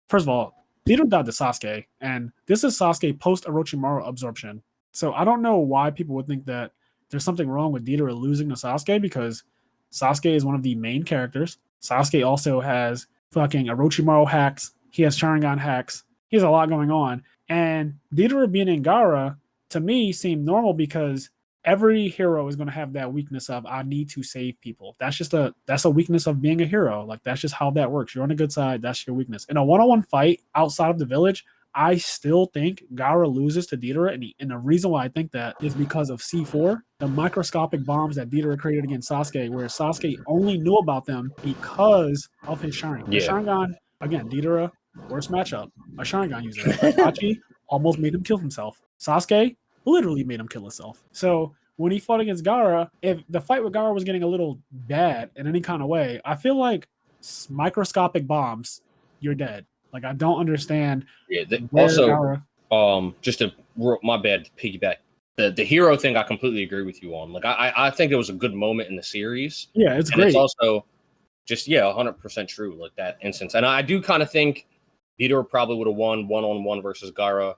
First of all, Dietera died to Sasuke, and this is Sasuke post Orochimaru absorption. So I don't know why people would think that there's something wrong with Dietera losing to Sasuke, because Sasuke is one of the main characters. Sasuke also has fucking Orochimaru hacks. He has Sharingan hacks. He has a lot going on. And Dietera being in Gaara, to me, seemed normal because every hero is going to have that weakness of, I need to save people. That's a weakness of being a hero. Like, that's just how that works. You're on the good side. That's your weakness. In a one-on-one fight outside of the village, I still think Gaara loses to Dietera, and the reason why I think that is because of C4, the microscopic bombs that Dietera created against Sasuke, where Sasuke only knew about them because of his Sharingan. The Sharingan, again, Dietera, worst matchup, a Sharingan user. Itachi almost made him kill himself. Sasuke literally made him kill himself. So when he fought against Gaara, if the fight with Gaara was getting a little bad in any kind of way, I feel like microscopic bombs, you're dead. Like, I don't understand. Yeah. Just to, my bad, to piggyback, the hero thing, I completely agree with you on. Like, I think it was a good moment in the series. Yeah, it's great. It's also just 100% true, like that instance. And I do kind of think Dietera probably would have won one-on-one versus Gaara.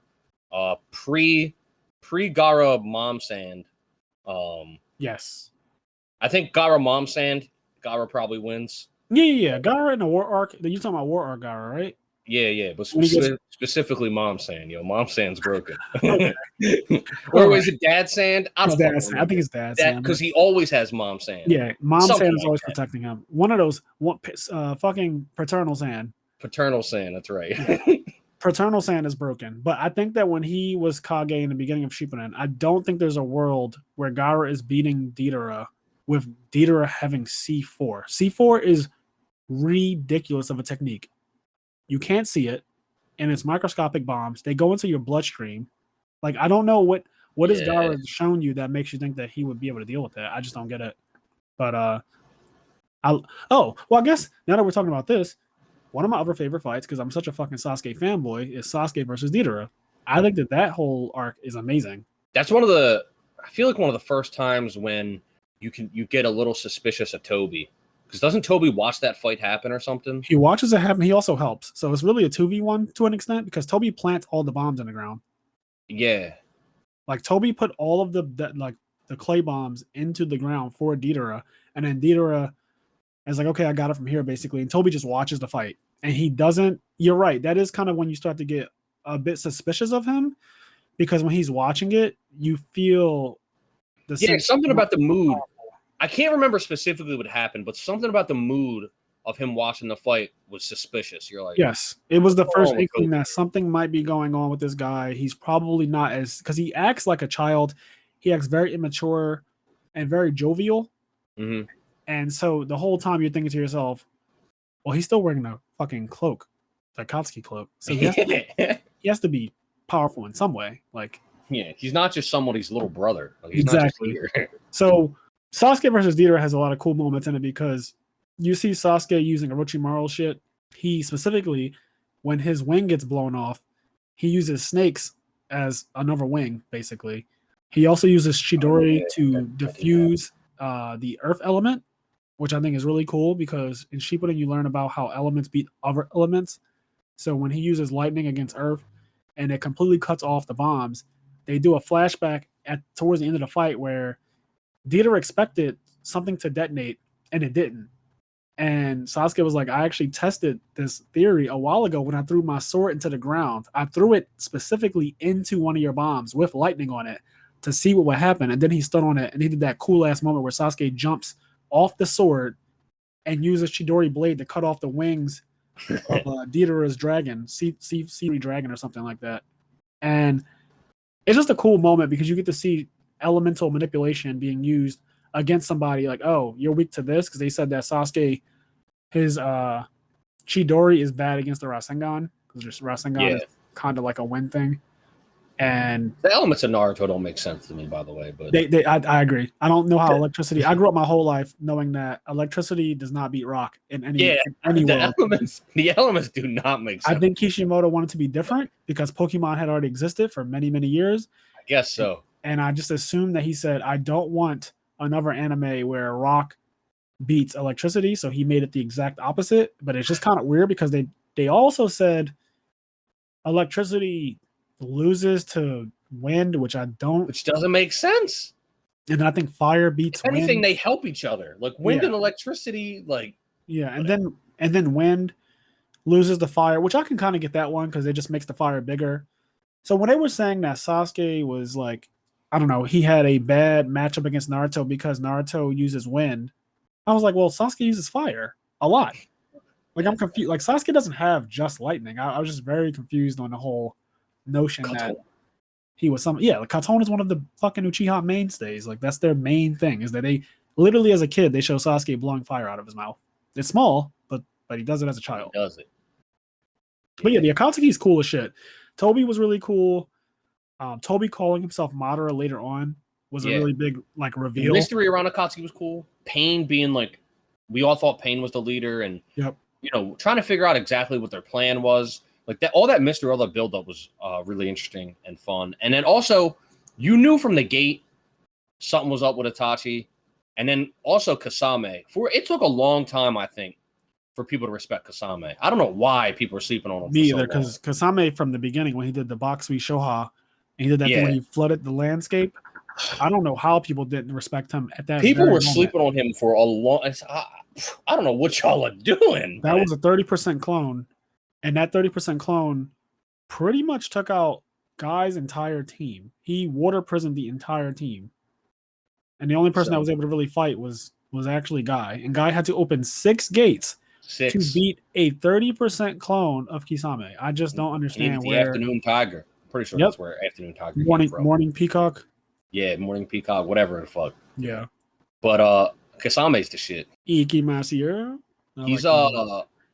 Pre Gaara Mom Sand. Yes. I think Gaara Gaara probably wins. Yeah. Gaara in the War Arc. You're talking about War Arc Gaara, right? Yeah, but specifically Mom Sand. Mom Sand's broken. Or was it Dad Sand? I don't know. I think it's Dad Sand. Because he always has Mom Sand. Yeah, Mom Sand is always protecting him. One of those, fucking Paternal Sand. Paternal Sand, that's right. Paternal Sand is broken. But I think that when he was Kage in the beginning of Shippuden, I don't think there's a world where Gaara is beating Dietera with Dietera having C4. C4 is ridiculous of a technique. You can't see it, and it's microscopic bombs. They go into your bloodstream. Like, I don't know what has Gaara shown you that makes you think that he would be able to deal with that. I just don't get it. But I guess now that we're talking about this, one of my other favorite fights, because I'm such a fucking Sasuke fanboy, is Sasuke versus Dietera. I think that whole arc is amazing. That's I feel like one of the first times when you get a little suspicious of Toby. Because doesn't Toby watch that fight happen or something? He watches it happen. He also helps. So it's really a 2v1 to an extent, because Toby plants all the bombs in the ground. Yeah. Like, Toby put all of the clay bombs into the ground for Dietera, and then Dietera is like, okay, I got it from here, basically. And Toby just watches the fight. And he doesn't... You're right. That is kind of when you start to get a bit suspicious of him, because when he's watching it, you feel... something about the mood. I can't remember specifically what happened, but something about the mood of him watching the fight was suspicious. You're like, yes, it was the first inkling that something might be going on with this guy. He's probably not because he acts like a child. He acts very immature and very jovial. Mm-hmm. And so the whole time you're thinking to yourself, well, he's still wearing a fucking cloak, the Akatsuki cloak. So he has to be powerful in some way. Like, yeah, he's not just somebody's little brother. Like, he's exactly. Not just here. So Sasuke versus Dietera has a lot of cool moments in it, because you see Sasuke using Orochimaru shit. He specifically, when his wing gets blown off, he uses snakes as another wing, basically. He also uses Chidori to diffuse the earth element, which I think is really cool, because in Shippuden you learn about how elements beat other elements. So when he uses lightning against earth and it completely cuts off the bombs, they do a flashback towards the end of the fight where Dietera expected something to detonate, and it didn't. And Sasuke was like, I actually tested this theory a while ago when I threw my sword into the ground. I threw it specifically into one of your bombs with lightning on it to see what would happen. And then he stood on it, and he did that cool-ass moment where Sasuke jumps off the sword and uses Chidori blade to cut off the wings of Dietera's dragon, sea dragon or something like that. And it's just a cool moment because you get to see elemental manipulation being used against somebody. Like, oh, you're weak to this, because they said that Sasuke, his Chidori is bad against the Rasengan, because Rasengan is kind of like a wind thing. And the elements of Naruto don't make sense to me, by the way. But I agree. I don't know how electricity. I grew up my whole life knowing that electricity does not beat rock in any world. The elements do not make sense. I think Kishimoto wanted to be different because Pokemon had already existed for many, many years. I guess so. And I just assumed that he said, I don't want another anime where rock beats electricity. So he made it the exact opposite. But it's just kind of weird because they also said electricity loses to wind, which doesn't make sense. And I think fire beats if anything, wind. they help each other. Like wind and electricity, like and then wind loses the fire, which I can kind of get that one because it just makes the fire bigger. So when they were saying that Sasuke was like, I don't know, he had a bad matchup against Naruto because Naruto uses wind, I was like, well, Sasuke uses fire a lot. Like I'm confused. Like Sasuke doesn't have just lightning. I was just very confused on the whole notion that he was like Katon is one of the fucking Uchiha mainstays. Like that's their main thing is that they literally as a kid they show Sasuke blowing fire out of his mouth. It's small, but he does it as a child. He does it. But yeah, the Akatsuki is cool as shit. Toby was really cool. Toby calling himself Madara later on was a really big like reveal. The mystery around Akatsuki was cool. Pain being like, we all thought Pain was the leader, and trying to figure out exactly what their plan was. Like that, all that mystery, all that buildup was really interesting and fun. And then also, you knew from the gate something was up with Itachi, and then also Kasame. It took a long time, I think, for people to respect Kasame. I don't know why people are sleeping on him. Me either, because Kasame from the beginning when he did the Boxui Shoha, and he did that thing when he flooded the landscape. I don't know how people didn't respect him at that. People were sleeping on him for a long. I don't know what y'all are doing. That was a 30% clone. And that 30% clone pretty much took out Guy's entire team. He water prisoned the entire team. And the only person that was able to really fight was actually Guy. And Guy had to open 6 gates to beat a 30% clone of Kisame. I just don't understand the Afternoon Tiger. I'm pretty sure that's where Afternoon Tiger came from. Morning Peacock. Yeah, Morning Peacock, whatever the fuck. Yeah. But Kasame's the shit. Ikimasiyo. He's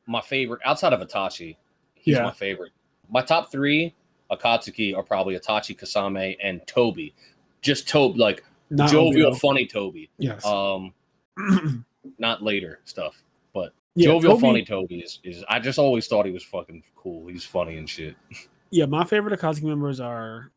my favorite outside of Itachi. He's my favorite. My top 3 Akatsuki are probably Itachi, Kasame, and Toby. Just Toby, like not jovial, funny Toby. Yes. Not later stuff, but jovial, funny Toby is. I just always thought he was fucking cool. He's funny and shit. Yeah, my favorite Akatsuki members are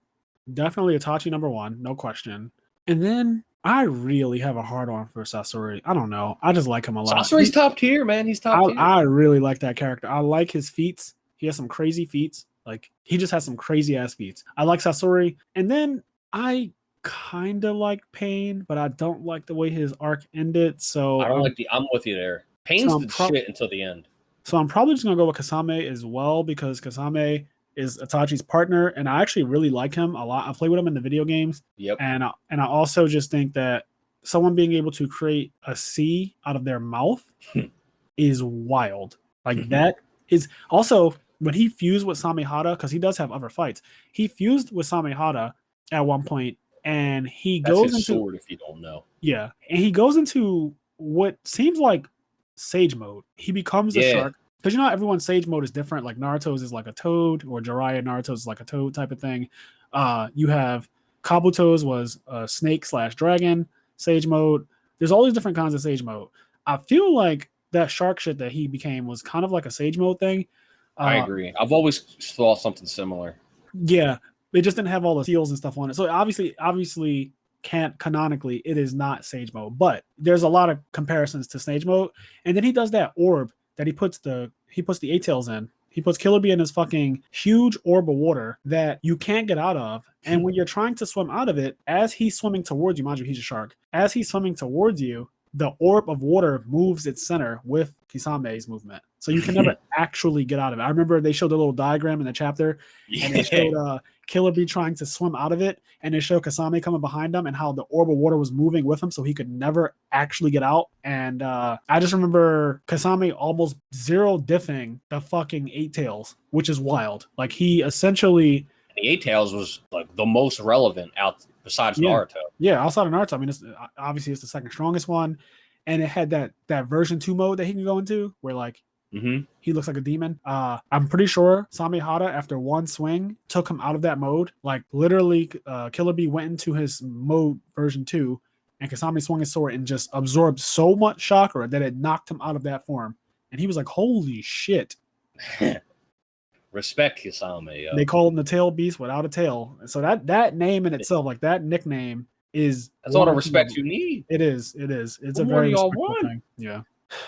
definitely Itachi number 1, no question, and then I really have a hard on for Sasori. I don't know. I just like him a lot. Sasori's top tier, man. He's top tier. I really like that character. I like his feats. He has some crazy feats. Like, he just has some crazy ass feats. I like Sasori. And then I kind of like Pain, but I don't like the way his arc ended. So I don't I'm with you there. Pain's the shit until the end. So I'm probably just going to go with Kasame as well because Kasame is Itachi's partner, and I actually really like him a lot. I play with him in the video games. Yep. And I also just think that someone being able to create a C out of their mouth is wild. Like that is also when he fused with Samehada, because he does have other fights. He fused with Samehada at one point, and That's his into sword. If you don't know, and he goes into what seems like Sage mode. He becomes a shark. Because everyone's Sage mode is different. Like Naruto's is like a toad, or Jiraiya Naruto's is like a toad type of thing. You have Kabuto's was a snake/dragon Sage mode. There's all these different kinds of Sage mode. I feel like that shark shit that he became was kind of like a Sage mode thing. I agree. I've always thought something similar. Yeah, they just didn't have all the seals and stuff on it. So obviously can't canonically it is not Sage mode, but there's a lot of comparisons to Sage mode. And then he does that orb that he puts the 8-tails in. He puts Killer Bee in his fucking huge orb of water that you can't get out of. And when you're trying to swim out of it, as he's swimming towards you, mind you, he's a shark. As he's swimming towards you, the orb of water moves its center with Kisame's movement. So you can never actually get out of it. I remember they showed a little diagram in the chapter, and they showed Killer Bee trying to swim out of it, and they showed Kasame coming behind him and how the orb of water was moving with him, so he could never actually get out. And I just remember Kasame almost zero diffing the fucking 8-tails, which is wild. Like he essentially the 8-tails was like the most relevant out besides Naruto. Yeah, outside of Naruto. I mean, it's the second strongest one, and it had that version 2 mode that he can go into, where like He looks like a demon. I'm pretty sure Samehada, after one swing, took him out of that mode. Like literally, Killer Bee went into his mode version 2, and Kasami swung his sword and just absorbed so much chakra that it knocked him out of that form. And he was like, "Holy shit!" Respect Kasame, yo. They call him the Tail Beast without a tail. So that name in itself, like that nickname, that's all the respect you need. It is. It's a What very do y'all respectful want? thing. Yeah.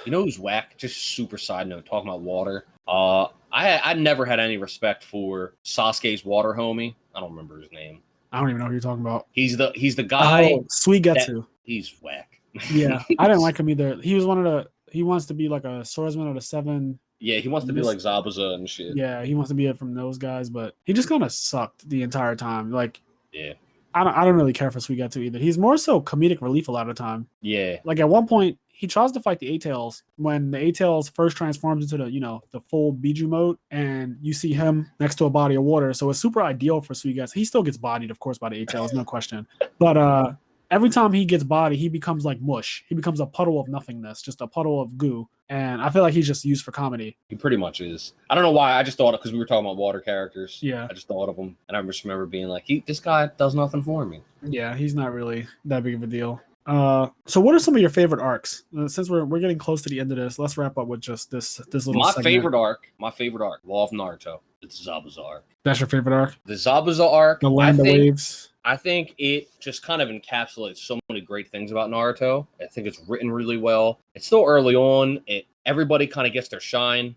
You know who's whack? Just super side note, talking about water. I never had any respect for Sasuke's water homie. I don't remember his name. I don't even know who you're talking about. He's the guy. Oh, Suigetsu. He's whack. Yeah, I didn't like him either. He was he wants to be like a swordsman of the 7. Yeah, he wants to be like Zabuza and shit. Yeah, he wants to be it from those guys, but he just kind of sucked the entire time. Like, yeah. I don't really care for Suigetsu either. He's more so comedic relief a lot of the time. Yeah. Like at one point, he tries to fight the A-Tails when the A-Tails first transforms into the full Biju mode, and you see him next to a body of water. So it's super ideal for Suigetsu. He still gets bodied, of course, by the A-Tails, no question. But every time he gets bodied, he becomes like mush. He becomes a puddle of nothingness, just a puddle of goo. And I feel like he's just used for comedy. He pretty much is. I don't know why. I just thought it because we were talking about water characters. Yeah. I just thought of him. And I just remember being like, this guy does nothing for me. Yeah, he's not really that big of a deal. So what are some of your favorite arcs? Since we're getting close to the end of this, let's wrap up with just this little segment. favorite arc, Law of Naruto. It's Zabuza arc. That's your favorite arc? The Zabuza arc. The Land of Waves. I think it just kind of encapsulates so many great things about Naruto. I think it's written really well. It's still early on. Everybody kind of gets their shine.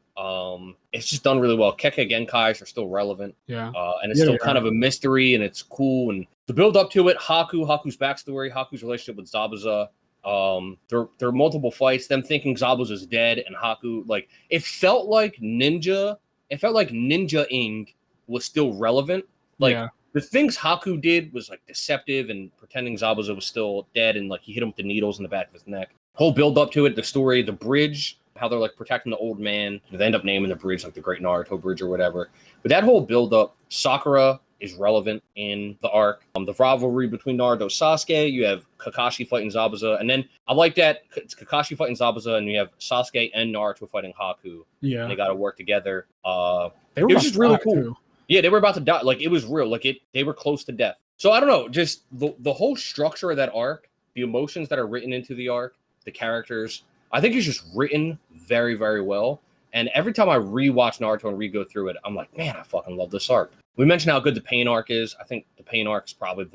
It's just done really well. Kekkei Genkais are still relevant. Yeah. And it's still kind of a mystery, and it's cool. And the build up to it, Haku's backstory, Haku's relationship with Zabuza. There are multiple fights. Them thinking Zabuza's dead, and Haku, like, it felt like Ninja Ing was still relevant. Like, the things Haku did was like deceptive and pretending Zabuza was still dead, and like he hit him with the needles in the back of his neck. Whole build up to it, the story, the bridge, how they're like protecting the old man. They end up naming the bridge like the Great Naruto Bridge or whatever. But that whole build up, Sakura is relevant in the arc. The rivalry between Naruto and Sasuke, you have Kakashi fighting Zabuza, and then I like that it's Kakashi fighting Zabuza, and you have Sasuke and Naruto fighting Haku. Yeah, and they got to work together. It was just really cool. Too. Yeah, they were about to die. Like, it was real. Like, they were close to death. So, I don't know. Just the whole structure of that arc, the emotions that are written into the arc, the characters, I think it's just written very, very well. And every time I rewatch Naruto and re-go through it, I'm like, man, I fucking love this arc. We mentioned how good the Pain arc is. I think the Pain arc is probably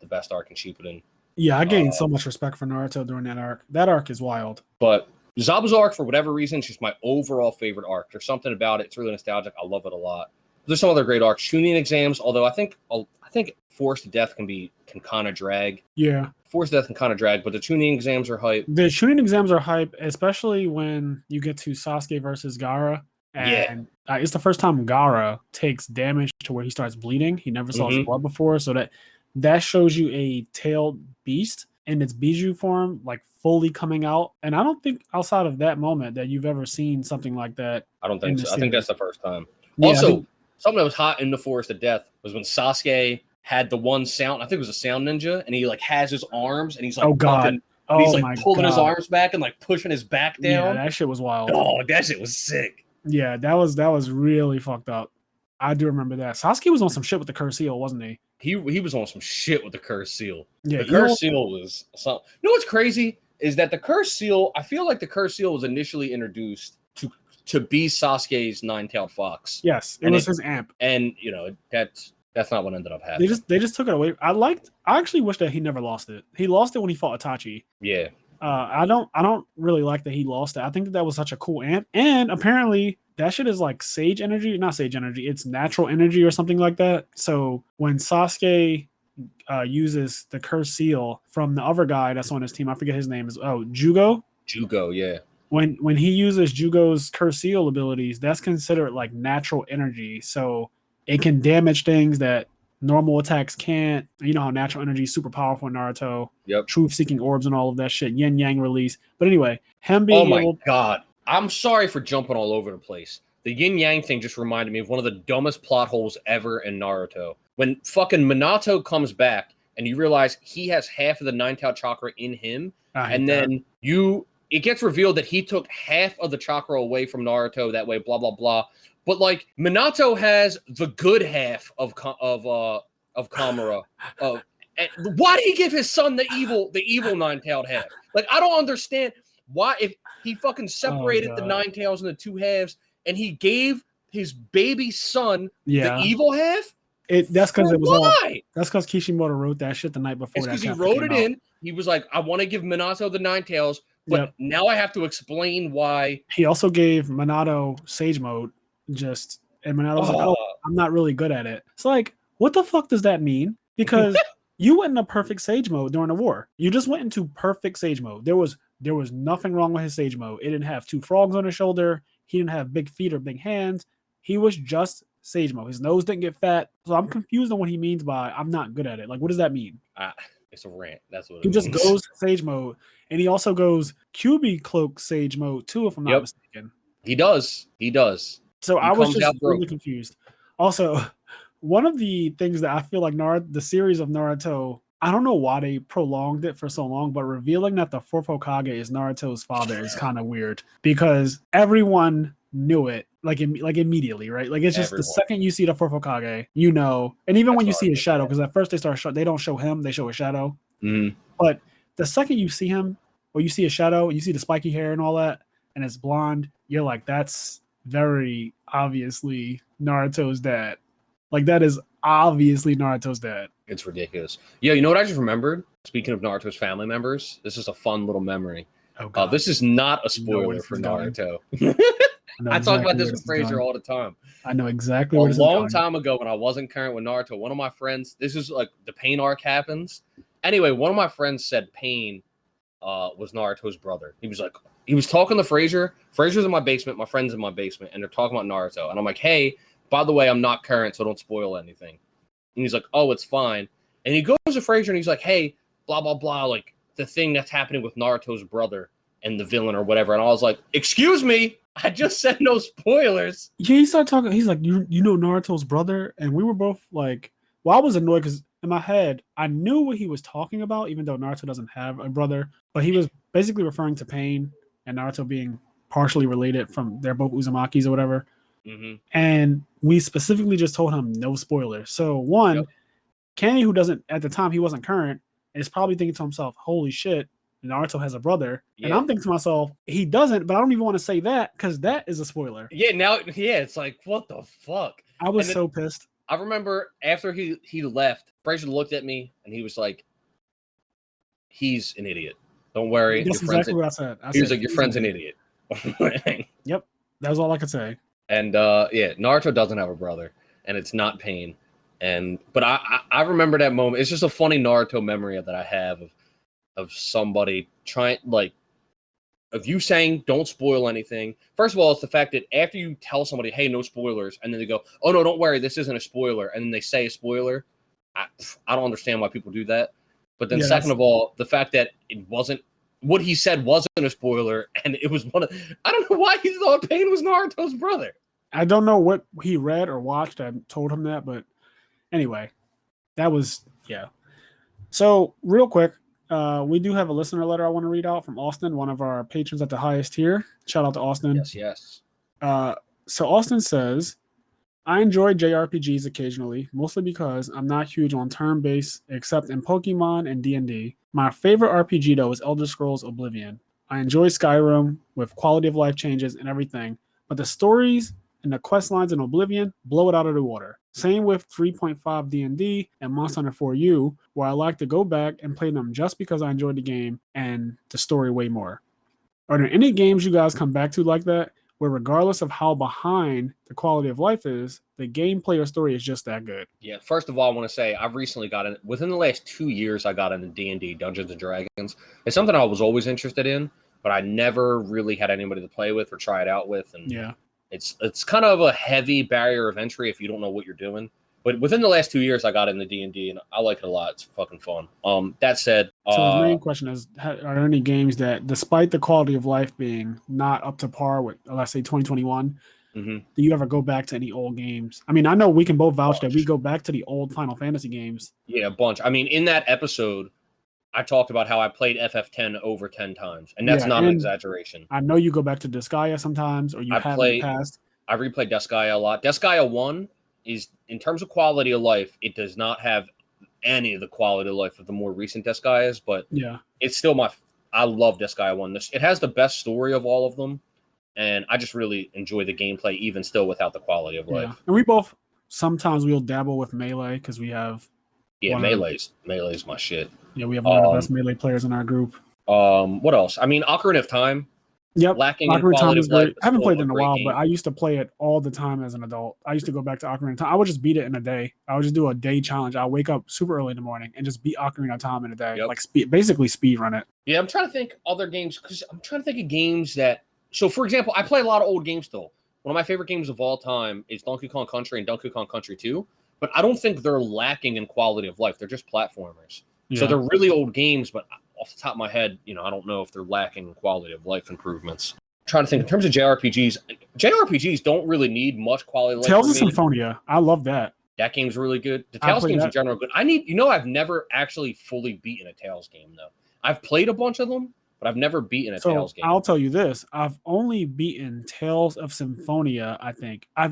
the best arc in Shippuden. Yeah, I gained so much respect for Naruto during that arc. That arc is wild. But Zabuza arc, for whatever reason, is just my overall favorite arc. There's something about it. It's really nostalgic. I love it a lot. There's some other great arcs. Chunin exams, although I think Forced to Death can kind of drag. Yeah. Forced to Death can kind of drag, but the Chunin exams are hype. The Chunin exams are hype, especially when you get to Sasuke versus Gaara. And it's the first time Gaara takes damage to where he starts bleeding. He never saw his blood before, so that shows you a tailed beast in its Biju form, like fully coming out. And I don't think outside of that moment that you've ever seen something like that. I don't think so. I think that's the first time. Yeah, also, something that was hot in the Forest of Death was when Sasuke had the one sound. I think it was a sound ninja, and he like has his arms, and he's like, he's like pulling his arms back and like pushing his back down. Yeah, that shit was wild. Oh, that shit was sick. Yeah, that was really fucked up. I do remember that. Sasuke was on some shit with the Curse Seal, wasn't he? He was on some shit with the Curse Seal. Yeah, the Curse Seal was something. You know what's crazy is that the Curse Seal. I feel like the Curse Seal was initially introduced to be Sasuke's nine-tailed fox. Yes, it was his amp, and you know that's not what ended up happening. They just took it away. I actually wish that he never lost it. He lost it when he fought Itachi. Yeah. I don't really like that he lost it. I think that was such a cool amp, and apparently that shit is like sage energy, not sage energy. It's natural energy or something like that. So when Sasuke uses the Curse Seal from the other guy that's on his team, I forget his name is Jugo. Jugo, yeah. When he uses Jugo's Curse Seal abilities, that's considered like natural energy. So it can damage things that normal attacks can't. You know how natural energy is super powerful in Naruto. Yep. Truth-seeking orbs and all of that shit. Yin Yang release. But anyway, him being God. I'm sorry for jumping all over the place. The Yin Yang thing just reminded me of one of the dumbest plot holes ever in Naruto. When fucking Minato comes back and you realize he has half of the nine-tailed chakra in him, and then you it gets revealed that he took half of the chakra away from Naruto that way, blah blah blah. But like Minato has the good half of Kamura. Why did he give his son the evil nine-tailed half? Like I don't understand why if he fucking separated the nine tails into two halves and he gave his baby son the evil half. That's because it was why? That's because Kishimoto wrote that shit the night before. It's because he wrote it in. He was like, I want to give Minato the nine tails, but now I have to explain why. He also gave Minato Sage Mode, and Minato was like, oh, I'm not really good at it. It's like, what the fuck does that mean? Because you went into perfect Sage Mode during the war. You just went into perfect Sage Mode. There was nothing wrong with his Sage Mode. It didn't have two frogs on his shoulder. He didn't have big feet or big hands. He was just Sage Mode. His nose didn't get fat. So I'm confused on what he means by I'm not good at it. Like, what does that mean? It's a rant. That's what he just goes Sage Mode. And he also goes QB Cloak Sage Mode too, if I'm not mistaken. He does. So I was just really confused. Also, one of the things that I feel like the series of Naruto, I don't know why they prolonged it for so long, but revealing that the fourth Hokage is Naruto's father is kind of weird because everyone knew it like immediately, right? Like it's just the second you see the fourth Hokage, you know, and even when you see his shadow, because at first they don't show him, they show his shadow. Mm-hmm. But the second you see him, or you see a shadow, and you see the spiky hair and all that, and it's blonde, you're like, that's very obviously Naruto's dad. Like that is obviously Naruto's dad. It's ridiculous. Yeah, you know what I just remembered? Speaking of Naruto's family members, this is a fun little memory. Oh, God. This is not a spoiler for Naruto. I talk about this with Fraser all the time. I know exactly what a long time ago when I wasn't current with Naruto, one of my friends, this is like the Pain arc happens. Anyway, one of my friends said Pain was Naruto's brother. He was talking to Fraser. Fraser's in my basement, my friend's in my basement, and they're talking about Naruto. And I'm like, hey, by the way, I'm not current, so don't spoil anything. And he's like, oh, it's fine. And he goes to Fraser and he's like, hey, blah, blah, blah, like the thing that's happening with Naruto's brother and the villain or whatever. And I was like, excuse me, I just said no spoilers. Yeah, he started talking. He's like, you know Naruto's brother? And we were both like, well, I was annoyed because in my head, I knew what he was talking about, even though Naruto doesn't have a brother. But he was basically referring to Pain and Naruto being partially related from they're both Uzumakis or whatever. Mm-hmm. And we specifically just told him no spoilers. So one, Kenny, who doesn't at the time he wasn't current, is probably thinking to himself, "Holy shit, Naruto has a brother." Yeah. And I'm thinking to myself, he doesn't, but I don't even want to say that because that is a spoiler. Yeah, it's like what the fuck. I was so pissed. I remember after he left, Fraser looked at me and he was like, "He's an idiot. Don't worry." That's exactly what I said. He was like, "Your friend's an idiot." Yep, that was all I could say. And Naruto doesn't have a brother, and it's not Pain. But I remember that moment. It's just a funny Naruto memory that I have of somebody trying, like, of you saying don't spoil anything. First of all, it's the fact that after you tell somebody, hey, no spoilers, and then they go, oh no, don't worry, this isn't a spoiler, and then they say a spoiler. I don't understand why people do that. But then second of all, the fact that it wasn't what he said wasn't a spoiler, and it was I don't know why he thought Pain was Naruto's brother. I don't know what he read or watched. I told him that, but anyway, that was So real quick, we do have a listener letter I want to read out from Austin, one of our patrons at the highest tier. Shout out to Austin. Yes. So Austin says, I enjoy JRPGs occasionally, mostly because I'm not huge on turn-based, except in Pokemon and D&D. My favorite RPG, though, is Elder Scrolls Oblivion. I enjoy Skyrim with quality of life changes and everything, but the stories and the quest lines in Oblivion blow it out of the water. Same with 3.5 D&D and Monster Hunter 4U, where I like to go back and play them just because I enjoyed the game and the story way more. Are there any games you guys come back to like that, where regardless of how behind the quality of life is, the gameplay or story is just that good? Yeah, first of all, I want to say I've recently within the last 2 years, I got into D&D, Dungeons & Dragons. It's something I was always interested in, but I never really had anybody to play with or try it out with. And it's kind of a heavy barrier of entry if you don't know what you're doing. But within the last 2 years, I got into D&D, and I like it a lot. It's fucking fun. That said... So the main question is, are there any games that, despite the quality of life being not up to par with, let's say, 2021, do you ever go back to any old games? I mean, I know we can both vouch that we go back to the old Final Fantasy games. Yeah, a bunch. I mean, in that episode, I talked about how I played FF10 over 10 times, and that's not an exaggeration. I know you go back to Disgaea sometimes, or you have in the past. I replayed Disgaea a lot. Disgaea 1 is, in terms of quality of life, it does not have any of the quality of life of the more recent Disgaeas, but it's still I love Disgaea 1. It has the best story of all of them, and I just really enjoy the gameplay, even still without the quality of life. And we both, sometimes we'll dabble with Melee, because we have... Yeah, Melee's my shit. Yeah, we have one of the best Melee players in our group. What else? I mean, Ocarina of Time. Yep. Lacking in quality of life. I haven't played it in a while, but I used to play it all the time as an adult. I used to go back to Ocarina of Time. I would just beat it in a day. I would just do a day challenge. I'll wake up super early in the morning and just beat Ocarina of Time in a day. Like basically speed run it. Yeah, I'm trying to think other games, because I'm trying to think of games that... So, for example, I play a lot of old games still. One of my favorite games of all time is Donkey Kong Country and Donkey Kong Country 2. But I don't think they're lacking in quality of life. They're just platformers. Yeah. So they're really old games, but off the top of my head, I don't know if they're lacking in quality of life improvements. I'm trying to think in terms of JRPGs don't really need much quality of life. Tales of Symphonia. I love that. That game's really good. The Tales games in general are good. I've never actually fully beaten a Tales game, though. I've played a bunch of them, but I've never beaten a Tales game. I'll tell you this. I've only beaten Tales of Symphonia, I think. I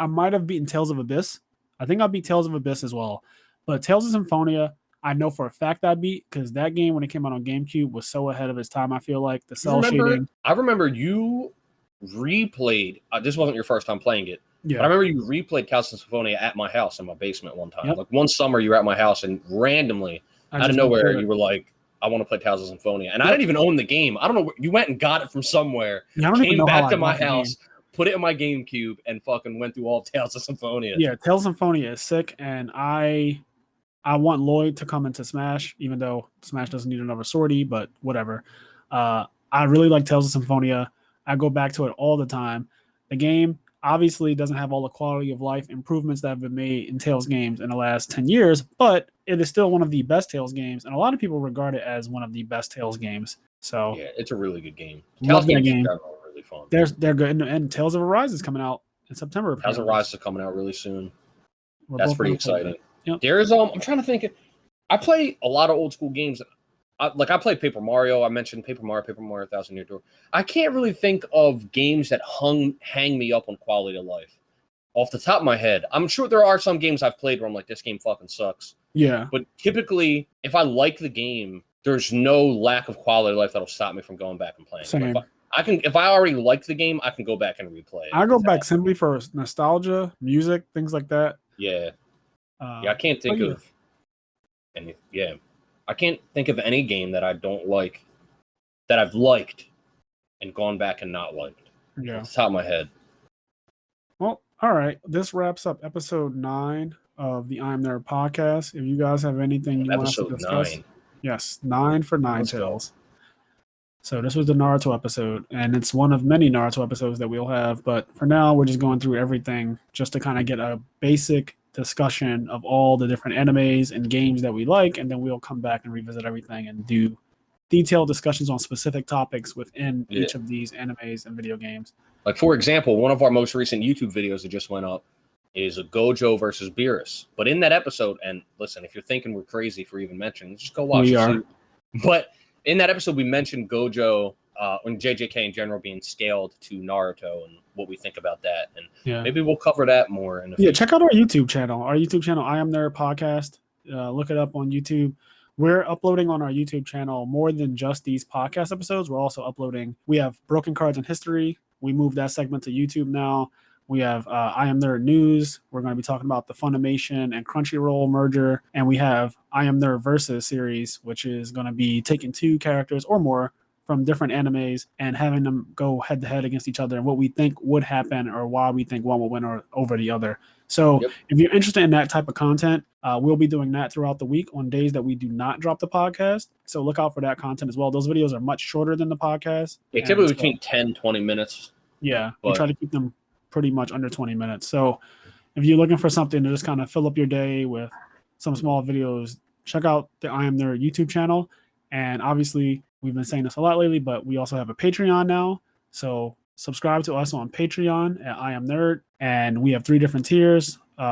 might have beaten Tales of Abyss. I think I beat Tales of Abyss as well. But Tales of Symphonia, I know for a fact I beat, because that game, when it came out on GameCube, was so ahead of its time, I feel like. The cell shading. I remember you replayed, this wasn't your first time playing it, but I remember you replayed Tales of Symphonia at my house in my basement one time. Like one summer you were at my house, and randomly, out of nowhere, you were like, I want to play Tales of Symphonia. And I didn't even own the game. I don't know. You went and got it from somewhere, came back to my house, put it in my GameCube, and fucking went through all of Tales of Symphonia. Yeah, Tales of Symphonia is sick, and I want Lloyd to come into Smash, even though Smash doesn't need another sortie, but whatever. I really like Tales of Symphonia. I go back to it all the time. The game obviously doesn't have all the quality of life improvements that have been made in Tales games in the last 10 years, but it is still one of the best Tales games, and a lot of people regard it as one of the best Tales games. So yeah, it's a really good game. Tales games are really fun. They're good, and Tales of Arise is coming out in September. Tales of Arise is coming out really soon. That's pretty exciting. Yep. There's I'm trying to think. I play a lot of old school games. I played Paper Mario. I mentioned Paper Mario 1000 Year Door. I can't really think of games that hang me up on quality of life off the top of my head. I'm sure there are some games I've played where I'm like, this game fucking sucks. Yeah. But typically, if I like the game, there's no lack of quality of life that'll stop me from going back and playing. Same. If I already like the game, I can go back and replay it. I go back simply for nostalgia, music, things like that. Yeah. I can't think of any. Yeah. I can't think of any game that I don't like, that I've liked and gone back and not liked. Yeah. Off the top of my head. Well, all right. This wraps up episode 9 of the IMNerd Podcast. If you guys have anything you want us to discuss. 9. Yes, 9 for 9 Tails. So this was the Naruto episode, and it's one of many Naruto episodes that we'll have. But for now, we're just going through everything just to kind of get a basic discussion of all the different animes and games that we like, and then we'll come back and revisit everything and do detailed discussions on specific topics within each of these animes and video games. Like, for example, one of our most recent YouTube videos that just went up is a Gojo versus Beerus. But in that episode, and listen, if you're thinking we're crazy for even mentioning, just go watch it. But in that episode, we mentioned Gojo and JJK in general being scaled to Naruto and what we think about that. And maybe we'll cover that more. Check out our YouTube channel. Our YouTube channel, IMNerd Podcast. Look it up on YouTube. We're uploading on our YouTube channel more than just these podcast episodes. We're also uploading. We have Broken Cards in History. We moved that segment to YouTube now. We have IMNerd News. We're going to be talking about the Funimation and Crunchyroll merger. And we have IMNerd Versus series, which is going to be taking 2 characters or more from different animes and having them go head to head against each other and what we think would happen or why we think one will win over the other. So if you're interested in that type of content, we'll be doing that throughout the week on days that we do not drop the podcast. So look out for that content as well. Those videos are much shorter than the podcast. Yeah, typically between 10, 20 minutes. Yeah, we try to keep them pretty much under 20 minutes. So if you're looking for something to just kind of fill up your day with some small videos, check out the IMNerd YouTube channel. And obviously, we've been saying this a lot lately, but we also have a Patreon now. So subscribe to us on Patreon at IMNerd. And we have 3 different tiers. We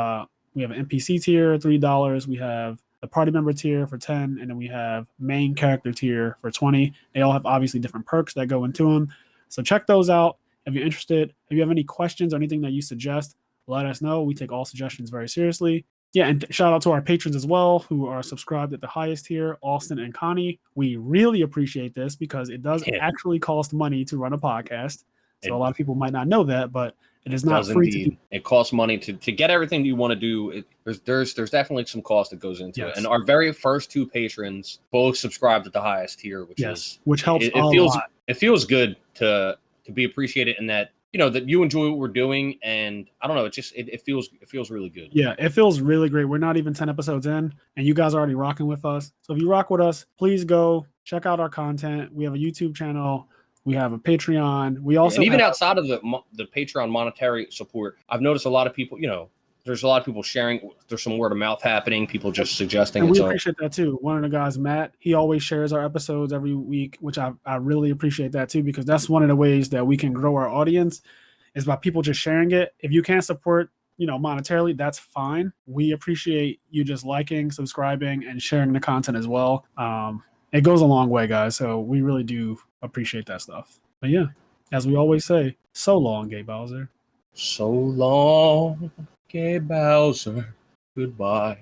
have an NPC tier, $3. We have the party member tier for 10, and then we have main character tier for 20. They all have obviously different perks that go into them. So check those out if you're interested. If you have any questions or anything that you suggest, let us know. We take all suggestions very seriously. Yeah, and shout out to our patrons as well who are subscribed at the highest tier, Austin and Connie. We really appreciate this because it does actually cost money to run a podcast. So a lot of people might not know that, but it is not free to do. It costs money to get everything you want to do. There's definitely some cost that goes into it. And our very first 2 patrons both subscribed at the highest tier, which helps a lot. It feels good to be appreciated in that, that you enjoy what we're doing, and I don't know, it feels really good. Yeah, it feels really great. We're not even 10 episodes in, and you guys are already rocking with us. So if you rock with us, please go check out our content. We have a YouTube channel. We have a Patreon. We also and even outside of the Patreon monetary support, I've noticed a lot of people, there's a lot of people sharing. There's some word of mouth happening. People just suggesting. And we appreciate that too. One of the guys, Matt, he always shares our episodes every week, which I really appreciate that too, because that's one of the ways that we can grow our audience is by people just sharing it. If you can't support, monetarily, that's fine. We appreciate you just liking, subscribing, and sharing the content as well. It goes a long way, guys. So we really do appreciate that stuff. But yeah, as we always say, so long, Gay Bowser. So long, Gay Bowser. Goodbye.